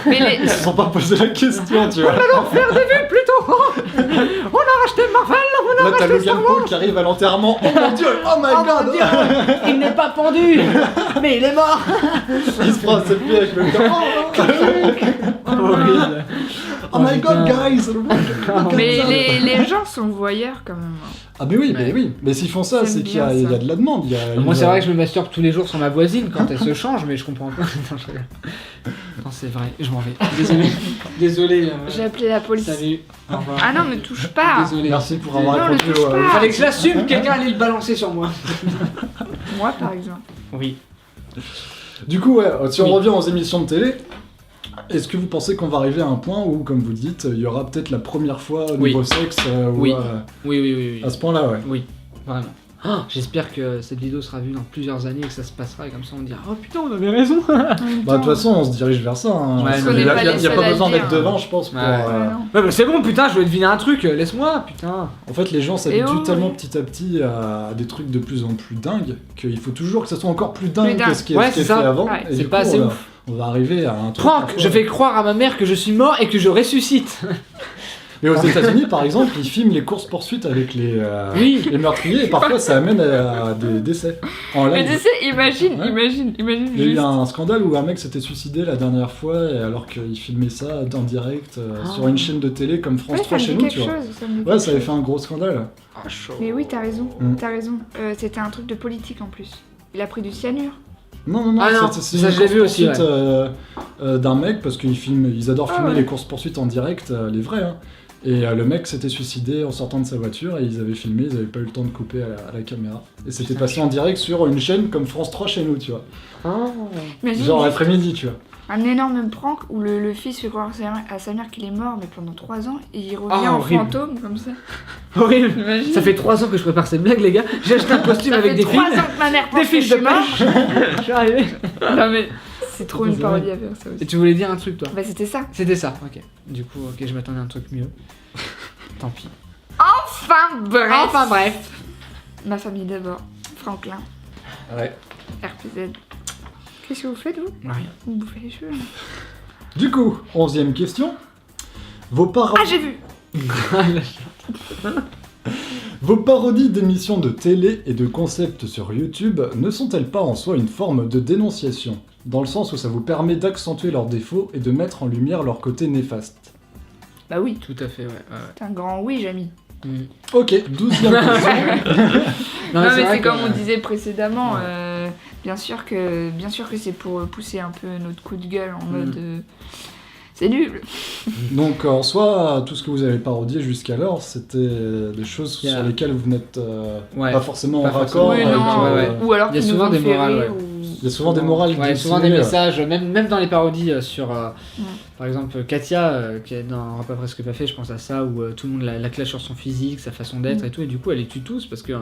Mais les... Ils se sont pas posé la question, tu vois. Plutôt. On a racheté Marvel. Là t'as Logan Paul qui arrive à l'enterrement. Oh mon dieu, oh my god. Il n'est pas pendu, mais il est mort. Il se prend un selfie avec le gars. Horrible. Oh my god, putain. guys. Mais les gens sont voyeurs quand même. Ah mais oui, Ouais. mais s'ils font ça, J'aime c'est qu'il y, bien il y a ça. de la demande. Il y a Moi, une- c'est vrai que je me masturbe tous les jours sur ma voisine quand elle se change, mais je comprends pas. Non, je rigole. Non, c'est vrai, je m'en vais. Désolé. J'ai appelé la police. Salut. Au revoir. Ah non, mais touche pas. Désolé. Merci pour avoir Non, répondu ne touche au... pas. Fallait que je l'assume, quelqu'un allait le balancer sur moi. Moi par exemple. Oui. Du coup, ouais, si on Oui. revient aux émissions de télé, est-ce que vous pensez qu'on va arriver à un point où, comme vous dites, il y aura peut-être la première fois Oui. nouveau sexe ou, Oui. Oui. à ce point-là, ouais. Oui, vraiment. Ah, j'espère que cette vidéo sera vue dans plusieurs années et que ça se passera et comme ça on dira oh putain on avait raison. Bah de toute façon, on se dirige vers ça. Hein. Ouais, Il mais on y n'est a, pas il y a- les il y a seuls pas à besoin le d'être dire. devant, je pense. Pour, Ouais. Ouais, non. Ouais bah c'est bon putain je voulais deviner un truc, laisse-moi putain. En fait, les gens s'habituent oh, tellement oui. petit à petit à des trucs de plus en plus dingues qu'il faut toujours que ça soit encore plus dingue Plus dingue. que ce qui est, Ouais, ce qui est c'est fait ça. avant. Ouais. Et C'est du pas coup, assez on va- ouf. On va arriver à un truc. Prank, parfois- je fais croire à ma mère que je suis mort et que je ressuscite. Mais aux États-Unis, par exemple, ils filment les courses-poursuites avec les meurtriers et parfois ça amène à des décès en Mais live. tu sais, imagine Il y a eu juste. un scandale où un mec s'était suicidé la dernière fois et alors qu'il filmait ça en direct sur une chaîne de télé comme France Ouais, 3 ça me chez dit nous, quelque tu vois. chose. Ça me dit Ouais, quelque ça avait chose. fait un gros scandale. Ah, chaud. Mais oui, t'as raison, Mm. t'as raison. C'était un truc de politique en plus. Il a pris du cyanure. Non, Ah non, c'est ça, une je l'ai vu aussi, course-poursuite, d'un mec parce ils adorent Ah filmer ouais. les courses-poursuites en direct, les vrais. Hein. Et le mec s'était suicidé en sortant de sa voiture et ils avaient filmé, ils avaient pas eu le temps de couper à la caméra. Et c'était Putain, passé en direct sur une chaîne comme France 3 chez nous, tu vois. Imagine Genre juste l'après-midi, tu vois. un énorme prank où le fils fait croire à sa mère qu'il est mort, mais pendant 3 ans, et il revient Ah, en horrible. fantôme comme ça. Horrible. Imagine. Ça fait 3 ans que je prépare cette blague, les gars. J'ai acheté un costume Ça avec fait des 3 fils. ans que ma mère pense Des que fiches je de suis mort. pêche. Je suis arrivé. Non mais c'est trop une C'est parodie à faire ça aussi. Et tu voulais dire un truc, toi? Bah c'était ça. C'était ça, ok. Du coup, ok, je m'attendais à un truc mieux. Tant pis. Enfin bref. Ma famille d'abord. Franklin. Ouais. RPZ. Qu'est-ce que vous faites vous? Rien. Vous bouffez les cheveux? Du coup, 11e question. Vos parodies, Ah j'ai vu. vos parodies d'émissions de télé et de concepts sur YouTube ne sont-elles pas en soi une forme de dénonciation? Dans le sens où ça vous permet d'accentuer leurs défauts et de mettre en lumière leur côté néfaste. Bah oui. Tout à fait, ouais. C'est un grand oui, Jamy. Ok, 12e question. Non, mais vrai c'est comme que- on disait précédemment. Ouais. Bien sûr que c'est pour pousser un peu notre coup de gueule en Mm. mode. C'est nul. Donc en soi, tout ce que vous avez parodié jusqu'alors, c'était des choses Il y a- sur lesquelles vous n'êtes Ouais. pas forcément Pas en raccord. forcément. Oui, avec, non. ouais. Ou alors Il y a qu'ils nous souvent ont des fait morales, rire, ouais. ou- Il y a souvent des morales Ouais, dessinées, souvent des messages, même dans les parodies sur. Par exemple, Katia, qui est dans Pas presque pas fait, je pense à ça, où tout le monde la clash sur son physique, sa façon d'être et tout, et du coup elle les tue tous parce que,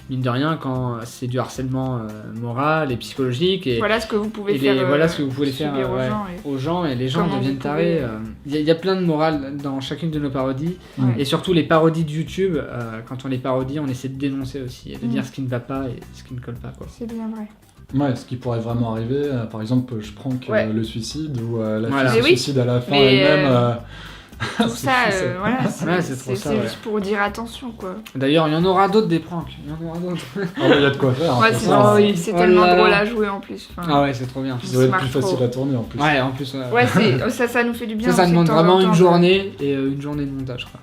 mine de rien, quand c'est du harcèlement moral et psychologique, et, Voilà ce que vous pouvez et faire. voilà ce que vous pouvez faire subir aux ouais, gens, aux gens, et les gens comment deviennent vous tarés. pouvez- Il y a plein de morales dans chacune de nos parodies, Ouais. et surtout les parodies de YouTube, quand on les parodie, on essaie de dénoncer aussi, et de dire ce qui ne va pas et ce qui ne colle pas. Quoi. C'est bien vrai. Ouais, ce qui pourrait vraiment arriver, par exemple, je prends que Ouais. le suicide ou la Voilà. fille se Mais oui, suicide à la fin mais, elle-même. Tout ça, voilà, Ouais, c'est trop ça, ouais. juste pour dire attention, quoi. D'ailleurs, il y en aura d'autres des pranks, il y en aura d'autres. Ah ouais, il y a de quoi faire. Ouais, hein, c'est ça, Oh oui. c'est Oh tellement là là. drôle à jouer en plus. Enfin, Ah ouais, c'est trop bien. ça doit être ça plus marche facile trop. à tourner en plus. Ouais, en plus. Ouais, ça nous fait du bien. Ça aussi demande de temps en vraiment temps, une quoi. journée et une journée de montage, quoi.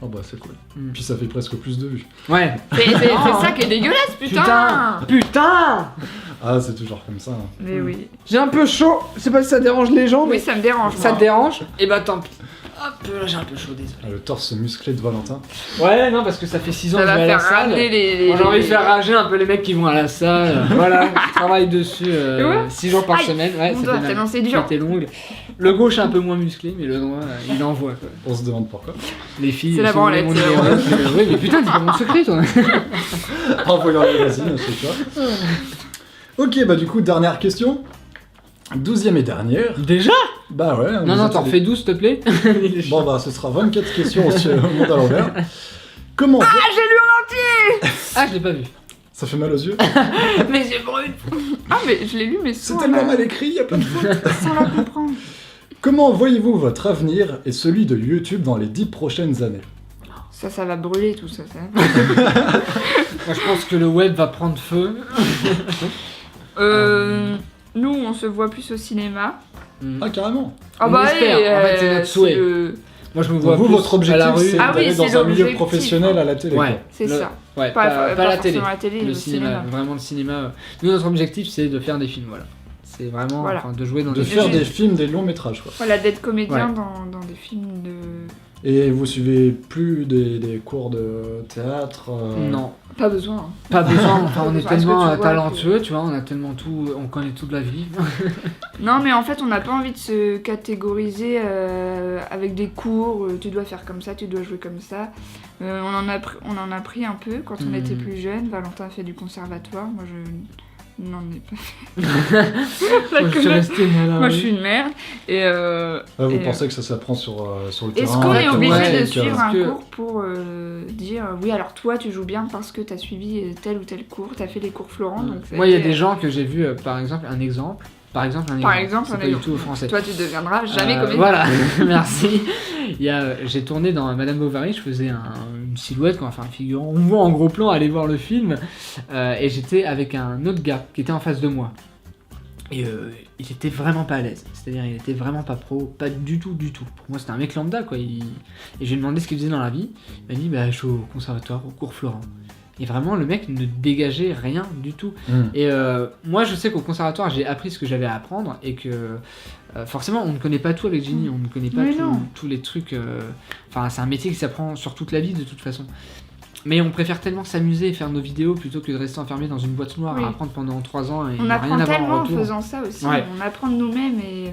Oh bah c'est cool. Mm. Puis ça fait presque plus de vues. Ouais. C'est ça qui est dégueulasse, putain. Putain Ah, c'est toujours comme ça. Hein. Mais oui. J'ai un peu chaud. C'est pas si ça dérange les gens, Oui, ça me dérange. ça moi. te dérange. Et bah tant pis. Hop, là j'ai un peu chaud, désolé. Ah, le torse musclé de Valentin. Ouais, non, parce que ça fait 6 ans Ça que je va vais à la faire salle. ramener les. Moi, j'ai envie de faire rager un peu les mecs qui vont à la salle. Voilà, je travaille dessus Ouais. 6 jours par Aïe, semaine. Ouais, mon doigt, tellement c'est dur. C'était l'ongle. Le gauche est un peu moins musclé, mais le droit, il envoie quoi. On se demande pourquoi. Les filles, C'est la si vous voulez branlette, mon c'est la numéro, oui, mais putain, dis pas mon secret toi. Envoyons les magazines, je sais pas. Ok, bah du coup, dernière question. 12e et dernière. Déjà Bah ouais. Non, vous non, êtes t'en allés- refais 12 s'il te plaît. Bon bah ce sera 24 questions au monde à l'envers. Comment Ah, j'ai lu Ah, je l'ai pas vu. Ça fait mal aux yeux. mais j'ai brûlé. Ah, mais je l'ai lu, mais C'est sans tellement la... mal écrit, il y a plein de fautes. sans la comprendre. Comment voyez-vous votre avenir et celui de YouTube dans les 10 prochaines années? Ça va brûler tout ça. Moi, je pense que le web va prendre feu. Nous, on se voit plus au cinéma. Ah carrément. Ah On bah espère, oui, en fait, c'est notre souhait. le- Moi, je me Donc vois vous, plus votre objectif, à la rue. c'est Ah oui, d'aller dans c'est un milieu l'objectif. professionnel à la télé. Ouais, quoi. C'est le- ça. Ouais, Pas pas la télé. forcément la télé, Le le cinéma, cinéma. vraiment le cinéma. Nous, notre objectif, c'est de faire des films, voilà. C'est vraiment Voilà. enfin, de jouer dans De des faire films. des films, des longs métrages quoi. Voilà, d'être comédien Ouais. dans des films de... Et vous suivez plus des cours de théâtre Non, Pas besoin. Hein. pas besoin. Enfin, on est Est-ce que tellement tu vois talentueux, tu vois, on a tellement tout, on connaît toute la vie. Non, mais en fait, on n'a pas envie de se catégoriser avec des cours. Tu dois faire comme ça, tu dois jouer comme ça. On en a pris un peu quand on était plus jeune. Valentin a fait du conservatoire. Moi, je n'en ai pas fait. Moi, je suis resté à la Moi, rue. je suis une merde. Et Vous et, pensez que ça s'apprend sur le terrain est-ce qu'on est comme obligé ça, de et que- suivre un que- cours pour dire oui, alors toi, tu joues bien parce que tu as suivi tel ou tel cours, tu as fait les cours Florent. Donc ça Moi, il y a été- des gens que j'ai vus, par exemple, un exemple. Par exemple, c'est un pas du exemple. tout français. Toi, tu deviendras jamais comédien. Voilà, merci. J'ai tourné dans Madame Bovary, je faisais une silhouette, quoi, enfin un figurant. On me voit en gros plan aller voir le film, et j'étais avec un autre gars qui était en face de moi. Et il était vraiment pas à l'aise, c'est-à-dire il était vraiment pas pro, pas du tout. Pour moi c'était un mec lambda quoi. Et je lui ai demandé ce qu'il faisait dans la vie. Il m'a dit bah je suis au conservatoire, au cours Florent. Et vraiment le mec ne dégageait rien du tout. Et moi je sais qu'au conservatoire j'ai appris ce que j'avais à apprendre et que forcément on ne connaît pas tout avec Jenny, on ne connaît pas tous les trucs. Enfin c'est un métier qui s'apprend sur toute la vie de toute façon. Mais on préfère tellement s'amuser et faire nos vidéos plutôt que de rester enfermé dans une boîte noire à apprendre pendant 3 ans et on rien apprend avoir tellement en en retour. faisant ça aussi, Ouais. on apprend de nous-mêmes et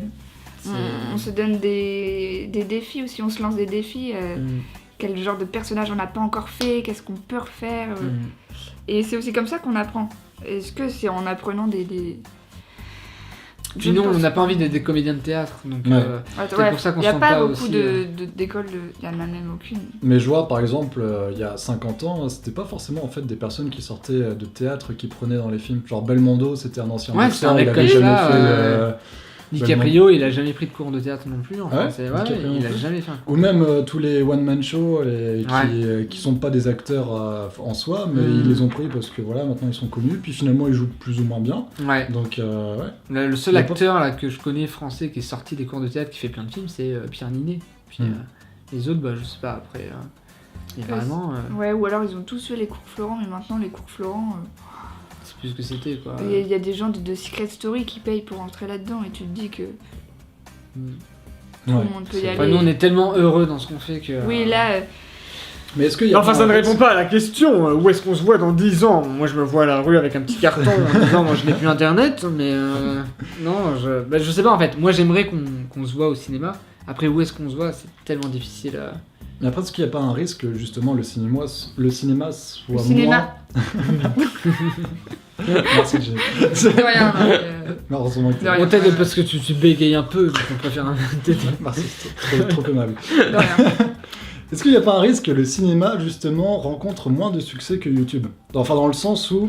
on se donne des défis aussi, on se lance des défis. Quel genre de personnage on n'a pas encore fait, qu'est-ce qu'on peut refaire. Et c'est aussi comme ça qu'on apprend. Est-ce que c'est en apprenant des... Puis nous, on n'a pas envie d'être des comédiens de théâtre, donc c'est pour ça qu'on il n'y a se sent pas pas beaucoup aussi, d'écoles, il n'y en a même aucune. Mais je vois, par exemple, il y a 50 ans, c'était pas forcément en fait des personnes qui sortaient de théâtre qui prenaient dans les films. Genre Belmondo, c'était un ancien Ouais, boxeur, c'est un il mec avait comme jamais ça, fait... DiCaprio, il a jamais pris de cours de théâtre non plus. Enfin, Ouais, DiCaprio il non a plus. jamais fait un cours. Ou même tous les one-man shows qui sont pas des acteurs en soi, mais ils les ont pris parce que voilà, maintenant ils sont connus, puis finalement ils jouent plus ou moins bien. Ouais. Donc, ouais. Le seul acteur là, que je connais français qui est sorti des cours de théâtre, qui fait plein de films, c'est Pierre Ninet. Puis les autres, bah, je sais pas, après. Et vraiment. Ouais, ou alors ils ont tous fait les cours Florent, mais maintenant les cours Florent. C'est plus ce que c'était quoi. Il y a des gens de Secret Story qui payent pour entrer là-dedans et tu te dis que tout le monde peut y aller. Enfin, nous on est tellement heureux dans ce qu'on fait que. Oui, là. Mais est-ce qu'il y a Enfin, ça ne répond pas à la question. Où est-ce qu'on se voit dans 10 ans? Moi, je me vois à la rue avec un petit carton en disant moi, je n'ai plus internet, mais non, je sais pas en fait. Moi, j'aimerais qu'on se voit au cinéma. Après, où est-ce qu'on se voit? C'est tellement difficile. Mais après, est-ce qu'il n'y a pas un risque que justement le cinéma soit cinéma. Merci, Jenny. De rien. Non, heureusement que De rien. Peut-être parce que tu bégayes un peu, donc on préfère un Merci, c'est trop aimable. De rien. Est-ce qu'il n'y a pas un risque que le cinéma, justement, rencontre moins de succès que YouTube? Enfin, dans le sens où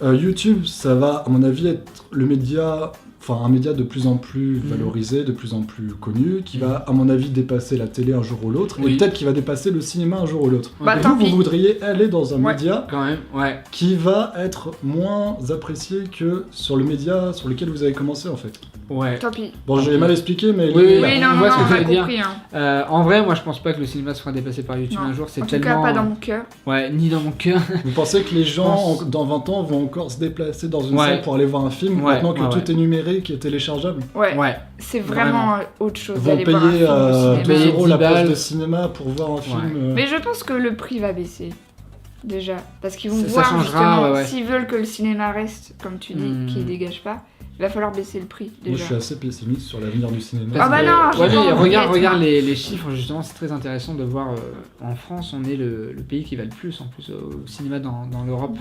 YouTube, ça va, à mon avis, être le média... Enfin, un média de plus en plus valorisé, de plus en plus connu, qui va, à mon avis, dépasser la télé un jour ou l'autre, et peut-être qu'il va dépasser le cinéma un jour ou l'autre. Bah, Et tant vous pis. voudriez aller dans un média quand même, qui va être moins apprécié que sur le média sur lequel vous avez commencé, en fait. Ouais. Tant pis. Bon, j'ai mal expliqué, mais... Oui, Oui, non, on voit ce que on tu a veux dire. compris. Hein. En vrai, moi, je pense pas que le cinéma se fera dépasser par YouTube Non. un jour. C'est En tout tellement. cas, pas dans mon cœur. Ouais, ni dans mon cœur. Vous pensez que les gens, pense- dans 20 ans, vont encore se déplacer dans une Ouais. salle pour aller voir un film, Ouais, maintenant que ouais, tout ouais. est numérique et téléchargeable? Ouais. Ouais. C'est vraiment autre chose Vont d'aller voir un payer film au cinéma. 2 Payer euros la 10 place balles. de cinéma pour voir un film. Mais je pense que le prix va baisser. Déjà. Parce qu'ils vont Ça voir changera, justement, ouais. s'ils veulent que le cinéma reste, comme tu dis, qu'il dégage pas, il va falloir baisser le prix. Moi, je Déjà. suis assez pessimiste sur l'avenir du cinéma. Ah bah que- non, ouais, je mais pense, regarde les chiffres, justement, c'est très intéressant de voir. En France, on est le pays qui va le plus en plus au cinéma dans l'Europe.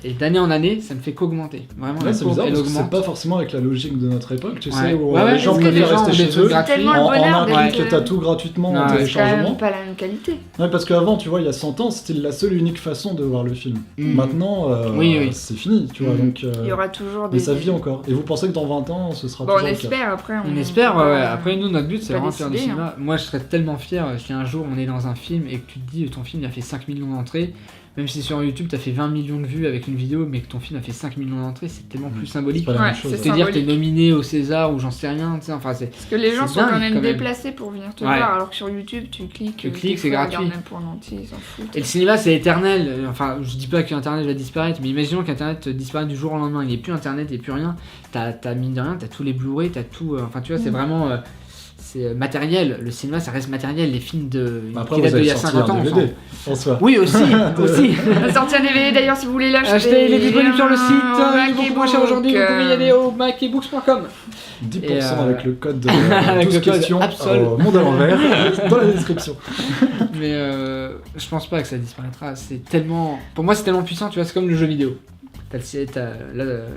Et d'année en année, ça ne fait qu'augmenter. Vraiment, Ouais, la c'est courbe, bizarre elle parce que c'est augmente. pas forcément avec la logique de notre époque, tu Ouais. sais, où Ouais, les gens parce que préfèrent les gens rester ont des chez trucs eux. gratuits. Tellement le En bonheur un clic, d'être- t'as tout gratuitement en Ouais. C'est quand téléchargement. même pas la même qualité. Ouais, parce qu'avant, tu vois, il y a 100 ans, c'était la seule et unique façon de voir le film. Maintenant, Oui. c'est fini, tu vois, donc... Il y aura toujours des. mais ça vit encore. Et vous pensez que dans 20 ans, ce sera Bon, on toujours le cas? espère après. On espère, peut ouais. pas- Après, nous, notre but, c'est pas vraiment de faire du décider, cinéma. Moi, je serais tellement fier si un jour on est dans un film et que tu te dis ton film il a fait 5 millions d'entrées. Même si sur YouTube, t'as fait 20 millions de vues avec une vidéo, mais que ton film a fait 5 millions d'entrées, c'est tellement plus symbolique. C'est pas la même Ouais, chose. c'est C'est-à-dire que t'es symbolique. nominé au César ou j'en sais rien, tu sais, enfin c'est... Parce que les gens C'est sont dingue, quand même quand même. déplacés pour venir te Ouais. voir, alors que sur YouTube, tu cliques. Tu tes cliques, c'est frères gratuit. regardent même pour en entier, ils s'en foutent. Et le cinéma c'est éternel, enfin je dis pas qu'Internet va disparaître, mais imaginons qu'Internet disparaît du jour au lendemain, il n'y a plus Internet, il n'y a plus rien, t'as mine de rien, t'as tous les Blu-ray, t'as tout, enfin tu vois c'est vraiment... c'est matériel, le cinéma ça reste matériel, les films Après, qui vous datent d'il y avez a sorti 50 ans. un on DVD, s'en- en soi. Oui aussi, aussi. On a sorti un DVD d'ailleurs si vous voulez l'acheter. Achetez, il est disponible sur le site, Mac il est beaucoup et moins cher Book, aujourd'hui, vous pouvez y aller au macebooks.com. 10% Et, avec le code avec 12 le code questions Absol. au monde à l'envers dans la description. Mais je pense pas que ça disparaîtra, c'est tellement... Pour moi c'est tellement puissant, tu vois, c'est comme le jeu vidéo.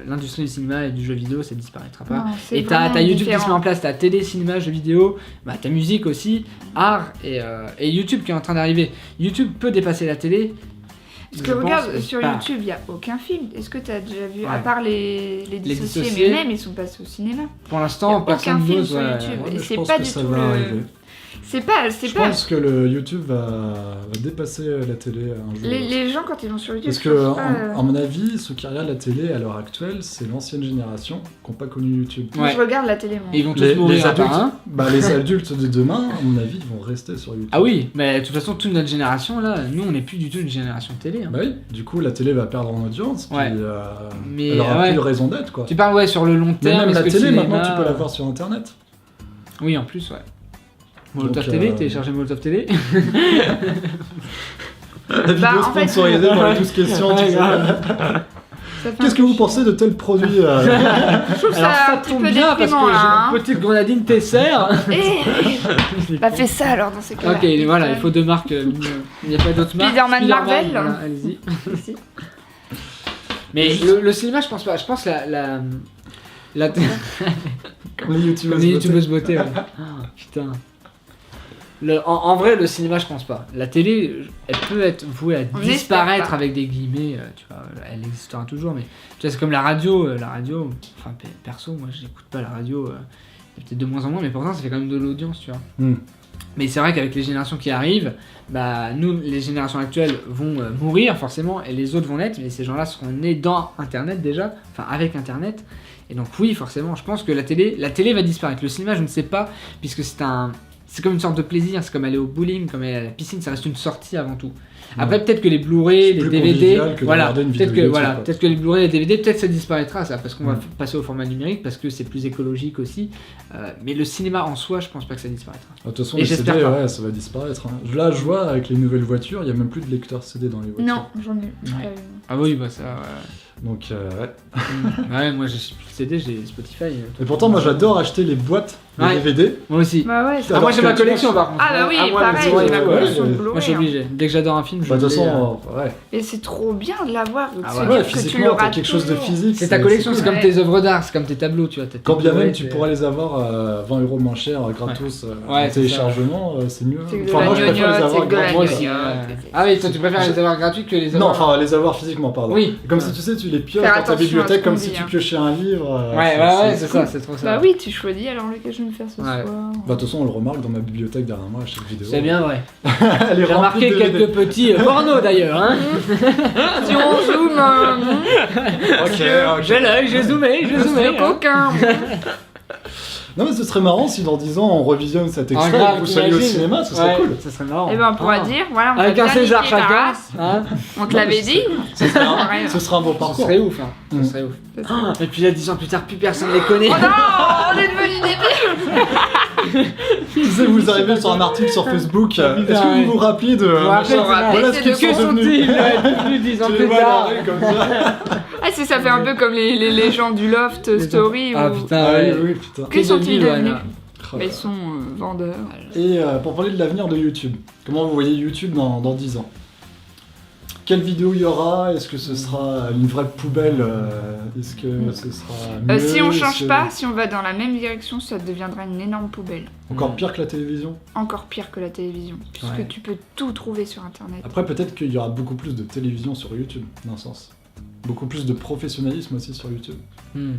L'industrie du cinéma et du jeu vidéo, ça disparaîtra pas. Non, c'est Et t'as vraiment YouTube qui se met différent. en place, t'as télé, cinéma, jeux vidéo, bah, t'as musique aussi, art et YouTube qui est en train d'arriver. YouTube peut dépasser la télé. Parce que je regarde, pense, sur pas. YouTube, il n'y a aucun film. Est-ce que tu as déjà vu, à Ouais. part les dissociés, dissociés. mais même ils sont passés au cinéma. Pour Il n'y a l'instant, aucun personne film n'ose. sur ouais. YouTube. Ouais, Et je c'est pense pas que du ça tout va le... arriver. Je pense que le YouTube va dépasser la télé un jour. Les gens, quand ils vont sur YouTube, Parce je que, pense pas, à mon avis, ceux qui regardent la télé à l'heure actuelle, c'est l'ancienne génération qui n'a pas connu YouTube. Moi, Ouais. je regarde la télé, moi. Et ils vont tous Les mourir à part adultes, un. bah, les adultes de demain, à mon avis, vont rester sur YouTube. Ah oui, mais de toute façon, toute notre génération, là, nous, on n'est plus du tout une génération télé. Hein. Bah oui, du coup, la télé va perdre en audience, puis Ouais. Mais, elle aura ouais. plus de raison d'être, quoi. Tu parles, ouais, sur le long Mais terme. même est-ce la que télé, le cinéma- maintenant, tu peux la voir sur Internet. Oui, en plus, ouais. Molotov Donc, TV, téléchargez Molotov TV. La vidéo en fait- sponsorisée dans les 12 questions, tu Ouais, sais. grave. Ça fait un Qu'est-ce que peu vous chiant. pensez de tel produit Je trouve Alors ça ça un petit tombe peu bien parce que déprimant, là, hein. j'ai une petite grenadine Tesser. Bah fais ça alors dans ces cas-là. Ok, voilà, il faut deux marques. Il n'y a pas d'autres marques. Spider-Man Marvel. voilà, allez-y. Merci. Mais le cinéma, je pense pas. Je pense la Comme les youtubeurs. comme les youtubeuses beauté. Ouais. Putain. En vrai, le cinéma, je pense pas. La télé, elle peut être vouée à On disparaître espère pas. avec des guillemets. Tu vois, elle existera toujours, mais tu vois, c'est comme la radio. Enfin, perso, moi, je n'écoute pas la radio. Peut-être de moins en moins, mais pourtant, ça fait quand même de l'audience, tu vois. Mais c'est vrai qu'avec les générations qui arrivent, bah, nous, les générations actuelles vont mourir forcément, et les autres vont naître, mais ces gens-là seront nés dans Internet déjà, enfin avec Internet. Et donc oui, forcément, je pense que la télé va disparaître. Le cinéma, je ne sais pas, puisque c'est comme une sorte de plaisir, c'est comme aller au bowling, comme aller à la piscine, ça reste une sortie avant tout. Après, peut-être que les Blu-ray, C'est les plus DVD, convivial que de voilà, regarder une peut-être vidéo que, YouTube, voilà, quoi. peut-être que les Blu-ray et les DVD, peut-être ça disparaîtra, ça, parce qu'on va Mm. passer au format numérique, parce que c'est plus écologique aussi. Mais le cinéma en soi, je pense pas que ça disparaîtra. De toute façon, Et les CD, j'espère pas. ouais, ça va disparaître. Hein. Là, je vois, avec les nouvelles voitures, il n'y a même plus de lecteur CD dans les voitures. Non, j'en ai pas eu. Ah oui, bah ça, Donc, ouais. ouais, moi j'ai plus de CD, j'ai Spotify. Et pourtant, moi, j'adore acheter les boîtes de Ouais. DVD. Moi aussi. Bah ouais, Ah, ça. moi j'ai que ma tu collection par contre. Ah bah oui, Ah, moi, pareil, mais j'ai ma ouais, collection ouais, de ouais. Blu-ray. Moi je suis hein. obligé. Dès que j'adore un film, je Bah, de toute le mets, façon, ouais. Et c'est trop bien de l'avoir, de Ah se ouais. dire Ouais, que tu physiquement, l'auras t'as quelque chose de toujours. physique. C'est ta collection, c'est cool. comme tes œuvres d'art, c'est comme tes tableaux, tu vois. t'as tes Quand bien Blu-ray, même, tu pourrais les avoir à 20 € moins cher, gratos, Ouais, en c'est téléchargement, c'est mieux. C'est que de Enfin, la moi, je préfère les gnognotte, avoir c'est que de la Moi gratos. aussi. gnognotte. Ah oui, toi tu préfères les avoir gratuits que les avoir. Non, enfin, les avoir physiquement, pardon. Oui. Comme si tu sais, tu les pioches Faire dans ta attention à bibliothèque ce comme qu'on si dit, tu hein. piochais un livre. Ouais, c'est cool. ça, c'est trop ça. Bah oui, tu choisis alors lequel je vais me faire ce Ouais. soir. Bah, de toute façon, on le remarque dans ma bibliothèque derrière moi à chaque vidéo. C'est bien vrai. Elle est J'ai remarqué remplie de quelques petits pornos d'ailleurs. Hein. Si on zoome, Ok, J'ai l'œil, j'ai zoomé, j'ai zoomé. le coquin. Non, mais ce serait marrant si dans 10 ans on revisionne cet extrait Ah, et grave, que vous soyez au t'imagines cinéma, ce serait Ouais, cool. Ça serait marrant. Et ben on pourra Ah. dire, voilà, on Avec t'a un bien César niqué ta chacun. race. Hein. On te l'avait dit. Ce serait un, Ouais. ce serait un beau Ce parcours. serait ouf. Hein. Mm. Ce serait ouf. Et puis là, 10 ans plus tard, plus personne les connaît. Oh non, on est devenus débiles. Tu sais, vous arrivez sur un article sur Facebook. Est-ce Putain, que ouais. vous vous rappelez de. Vous vous rappelez, machin, c'est voilà ça. ce qu'ils Et c'est sont de devenus. Plus 10 ans Tu les plus vois à la tard. rue comme ça. Ah, ça fait un peu comme les gens du Loft Story. Ah où- putain, Ah oui, ouais. oui, putain. Que sont-ils ouais, devenus là. Oh Mais là ils sont vendeurs. Et pour parler de l'avenir de YouTube, comment vous voyez YouTube dans 10 ans? Quelle vidéo il y aura? Est-ce que ce sera une vraie poubelle? Est-ce que ce sera mieux? Si on Est-ce change que- pas, si on va dans la même direction, ça deviendra une énorme poubelle. Encore pire que la télévision? Encore pire que la télévision, puisque Ouais. tu peux tout trouver sur internet. Après, peut-être qu'il y aura beaucoup plus de télévision sur YouTube, d'un sens. Beaucoup plus de professionnalisme aussi sur YouTube. Hmm.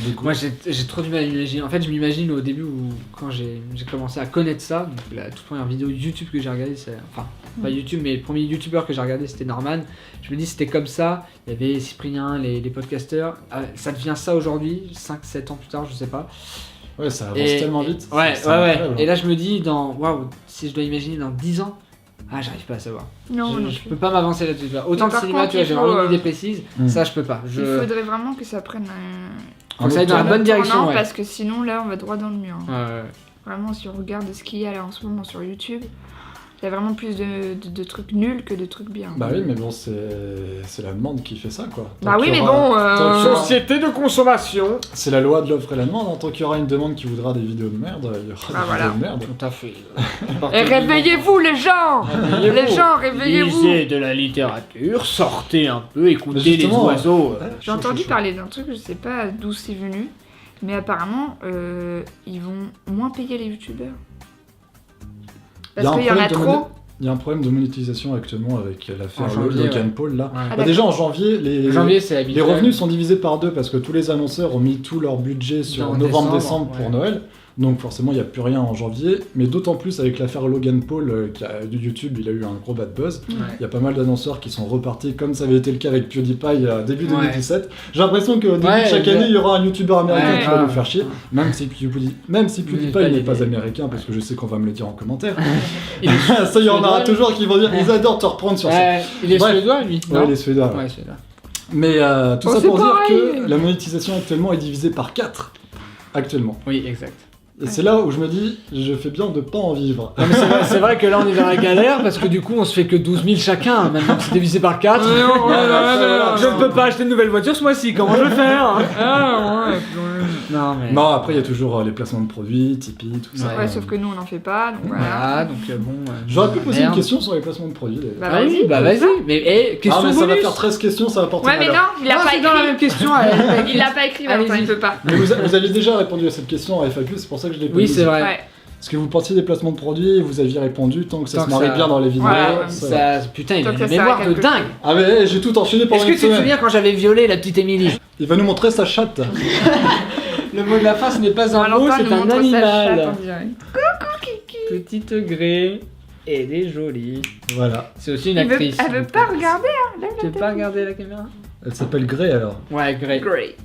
Beaucoup. Moi j'ai trop du mal à m'imaginer. En fait, je m'imagine au début où quand j'ai commencé à connaître ça, donc la toute première vidéo YouTube que j'ai regardée, c'est. Enfin, pas YouTube, mais le premier YouTuber que j'ai regardé c'était Norman. Je me dis c'était comme ça. Il y avait Cyprien, les podcasteurs. Ça devient ça aujourd'hui, 5-7 ans plus tard, je sais pas. Ouais, ça avance Et- tellement vite. Ouais, c'est ouais. incroyable. Et là je me dis, waouh, si je dois imaginer dans 10 ans. Ah, j'arrive pas à savoir. Non, non Je plus. peux pas m'avancer là-dessus. tu vois. Autant Mais le par cinéma, contre, tu vois, il j'ai faut, vraiment une idée précise. Mm. Ça, je peux pas. Il faudrait vraiment que ça prenne Un Faut que ça aille autre dans la tournant. bonne direction. tournant, Ouais. parce que sinon là on va droit dans le mur. Ouais, ouais. Vraiment, si on regarde ce qu'il y a là en ce moment sur YouTube, il y a vraiment plus de trucs nuls que de trucs bien. Bah oui, mais bon, c'est la demande qui fait ça, quoi. Tant Bah oui, qu'il y mais aura- bon. tant qu'il y aura- Société de consommation. C'est la loi de l'offre et la demande. Hein. Tant qu'il y aura une demande qui voudra des vidéos de merde, il y aura Ah, des voilà. vidéos de merde. Tout à fait. Et réveillez-vous les gens. Les gens, réveillez-vous. Lisez de la littérature, sortez un peu, écoutez Mais justement, les oiseaux. J'ai entendu parler d'un truc, je sais pas d'où c'est venu, mais apparemment ils vont moins payer les youtubeurs. Il y a Parce un qu'il y en a problème de trop. Il y a un problème de monétisation actuellement avec l'affaire En janvier, Logan ouais. Paul là. Ouais. Bah, déjà en janvier, Janvier, c'est les habituel. revenus sont divisés par deux parce que tous les annonceurs ont mis tout leur budget sur Dans novembre-décembre décembre, pour ouais. Noël. Donc forcément, il n'y a plus rien en janvier. Mais d'autant plus avec l'affaire Logan Paul de YouTube, il a eu un gros bad buzz. Ouais. Il y a pas mal d'annonceurs qui sont repartis, comme ça avait été le cas avec PewDiePie début 2017. J'ai l'impression que début de chaque année, il y aura un YouTuber américain qui va nous faire chier. Même si PewDiePie n'est pas américain, parce que je sais qu'on va me le dire en commentaire. Ça, il y en aura toujours qui vont dire ils adorent te reprendre sur ça. Il est suédois, lui. Ouais, il est suédois. Ouais, suédois. Mais tout ça c'est pour dire pareil. que la monétisation actuellement est divisée par 4. Actuellement. Oui, exact. Et c'est là où je me dis, je fais bien de pas en vivre. Non, mais c'est vrai que là on est dans la galère parce que du coup on se fait que 12 000 chacun. Maintenant que c'est divisé par 4. Je ne peux pas acheter une nouvelle voiture ce mois-ci, comment je vais faire? Non, mais. Non, après il y a toujours les placements de produits, Tipeee, tout ça. Ouais, sauf que nous on n'en fait pas, donc voilà. Voilà, donc bon. J'aurais pu poser une merde. question sur les placements de produits d'ailleurs. Bah, Ah oui, vas-y. bah vas-y. Mais question mais ça va bonus. faire 13 questions, ça va porter Ouais, mais malheur. non, il a pas c'est dans la même écrit. question. Il l'a pas écrit, Valentin, Allez-y. il peut pas. Mais vous avez déjà répondu à cette question à FAQ, c'est pour ça que je l'ai pas Oui, posée. c'est vrai. Ouais. Parce que vous pensiez des placements de produits, vous aviez répondu tant que ça Tant se que marie ça- bien dans les vidéos. Voilà, ça va. Ça, putain, il Tant a que une ça sert à mémoire de quelque dingue. Ah mais j'ai tout enchaîné pendant Est-ce que une tu te semaine. souviens quand j'avais violé la petite Émilie? Il va nous montrer sa chatte. Le mot de la fin, ce n'est pas un mot, Valentin c'est nous un montre sa chatte, animal. on dirait. Petite grée. Elle est jolie. Voilà. C'est aussi une Elle veut, actrice. elle veut donc, pas regarder, hein. Lève Tu la veux pas regarder la caméra? Elle s'appelle Grey alors. Ouais, grée. Great.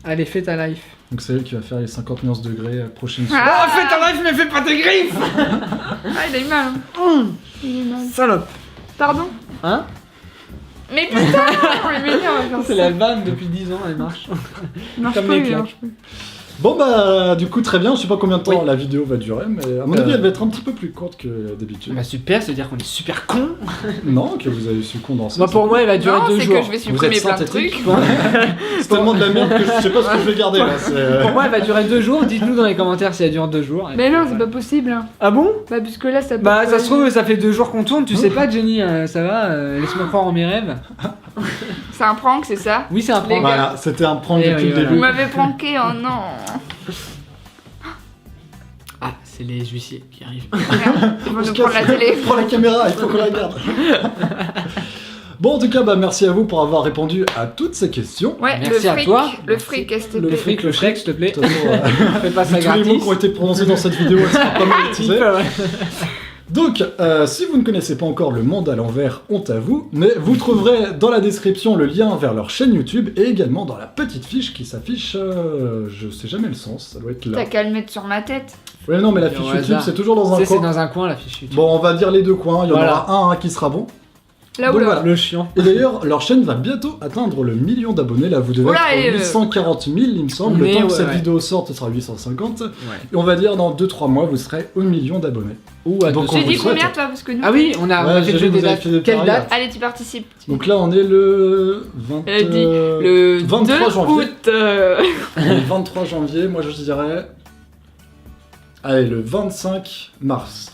Allez, fais ta life. Donc c'est elle qui va faire les 50 nuances de Grey prochaine fois. Ah, fais ta life, mais fais pas tes griffes. Ah, il a eu mal. Hein. Il a eu mal. Salope. Pardon? Hein? Mais putain! Mais on va faire C'est ça. la vanne depuis 10 ans, elle marche. Marche comme pas, les il claques. marche pas. Bon bah du coup très bien, je sais pas combien de temps Oui. la vidéo va durer, mais à mon avis elle va être un petit peu plus courte que d'habitude. Bah super, ça veut dire qu'on est super con. Non, que vous avez su condenser. Moi pour moi, elle va durer Non, 2 c'est jours. que je vais supprimer êtes plein de synthétique. trucs. C'est tellement de la merde que je sais pas ce que je vais garder là. c'est- Pour moi, elle va durer 2 jours. Dites-nous dans les commentaires si elle dure 2 jours. Et Mais puis, non, c'est voilà. pas possible. Hein. Ah bon? Bah, puisque là, ça peut. Bah pas- ça se trouve, ça fait 2 jours qu'on tourne. Tu sais pas, Jenny, ça va? Laisse-moi croire en mes rêves. C'est un prank, c'est ça? Oui, c'est un Les prank. gars. Voilà, c'était un prank Eh depuis oui, le voilà. Vous début. m'avez pranké, oh non! Ah, c'est les huissiers qui arrivent. Merde, ils vont On se nous prendre la casse. télé. Prends la caméra, il faut qu'on la garde. Bon en tout cas bah merci à vous pour avoir répondu à toutes ces questions. Ouais, Merci le à fric, toi. le Merci. fric, STP. Le fric, le Shrek, s'il te plaît. De toute façon, Fais pas ça tous les mots gratis. qui ont été prononcés dans cette vidéo, elles seront pas monétisées. Ouais. Donc, si vous ne connaissez pas encore Le Monde à l'envers, honte à vous, mais vous trouverez dans la description le lien vers leur chaîne YouTube et également dans la petite fiche qui s'affiche, je sais jamais le sens, ça doit être là. T'as qu'à le mettre sur ma tête. Ouais non mais la Et au fiche YouTube hasard. c'est toujours dans un C'est coin. dans un coin la fiche YouTube. Bon on va dire les deux coins, il y en Voilà. aura un qui sera bon. Là où Donc là. voilà. Le chiant. Et d'ailleurs leur chaîne va bientôt atteindre le 1 million d'abonnés, là vous devez Oula, être et, aux 840 000 il me semble, Mais le temps que ouais, cette ouais. vidéo sorte ce sera 850, Ouais. et on va dire dans 2-3 mois vous serez au million d'abonnés. Ou à Donc, 200. on J'ai vous dit souhaite. combien toi? Parce que nous. Ah oui, on a Ouais, fait j'ai le jeu vu que des vous avez dates. fait des Quelle paris, date? Allez, tu participes. Donc là on est le 20... Elle a dit le 23 2 janvier. août. Le 23 janvier, moi je dirais... Allez, le 25 mars.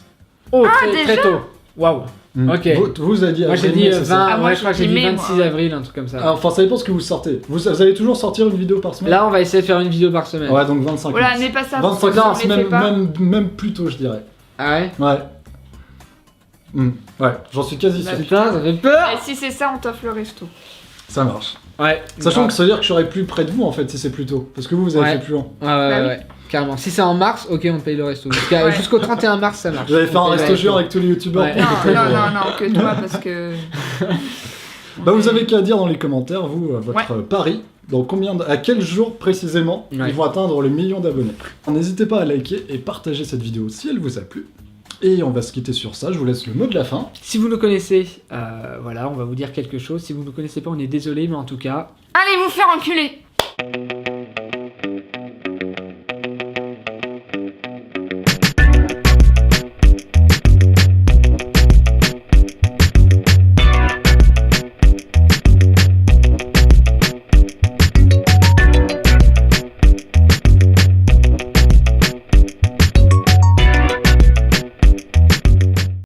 Oh, Ah, très, déjà très tôt. Waouh. Ok. Vous avez dit Moi j'ai avril, dit mai, c'est ça 20, Ah, moi, ouais, je crois que j'ai j'ai dit dit mai, 26 moi. avril, un truc comme ça. Ah, enfin, ça dépend ce que vous sortez. Vous allez toujours sortir une vidéo par semaine? Là, on va essayer de faire une vidéo par semaine. Ouais, donc 25 Voilà, mars. n'est pas ça. 25 on mars, les fait même, pas. même plus tôt, je dirais. Ah ouais? Ouais. Ouais, j'en suis quasi sûr. Bah, Putain, ça fait peur! Et si c'est ça, on t'offre le resto. Ça marche. Ouais. Sachant que ça veut dire que je serai plus près de vous en fait si c'est plus tôt. Parce que vous avez Ouais. fait plus loin. Ouais, ouais, Bah oui. ouais. Carrément. Si c'est en mars, ok, on te paye le resto. Ouais. Jusqu'au 31 mars, ça marche. Vous allez faire On un paye resto le géant avec tous les youtubeurs. Ouais. pour Non, fêter non, le- non, non, que toi, parce que. Bah vous avez qu'à dire dans les commentaires, vous, votre pari. Donc à quel jour précisément Ouais. ils vont atteindre le million d'abonnés. N'hésitez pas à liker et partager cette vidéo si elle vous a plu. Et on va se quitter sur ça, je vous laisse le mot de la fin. Si vous nous connaissez, voilà, on va vous dire quelque chose. Si vous ne nous connaissez pas, on est désolé, mais en tout cas, Allez vous faire enculer!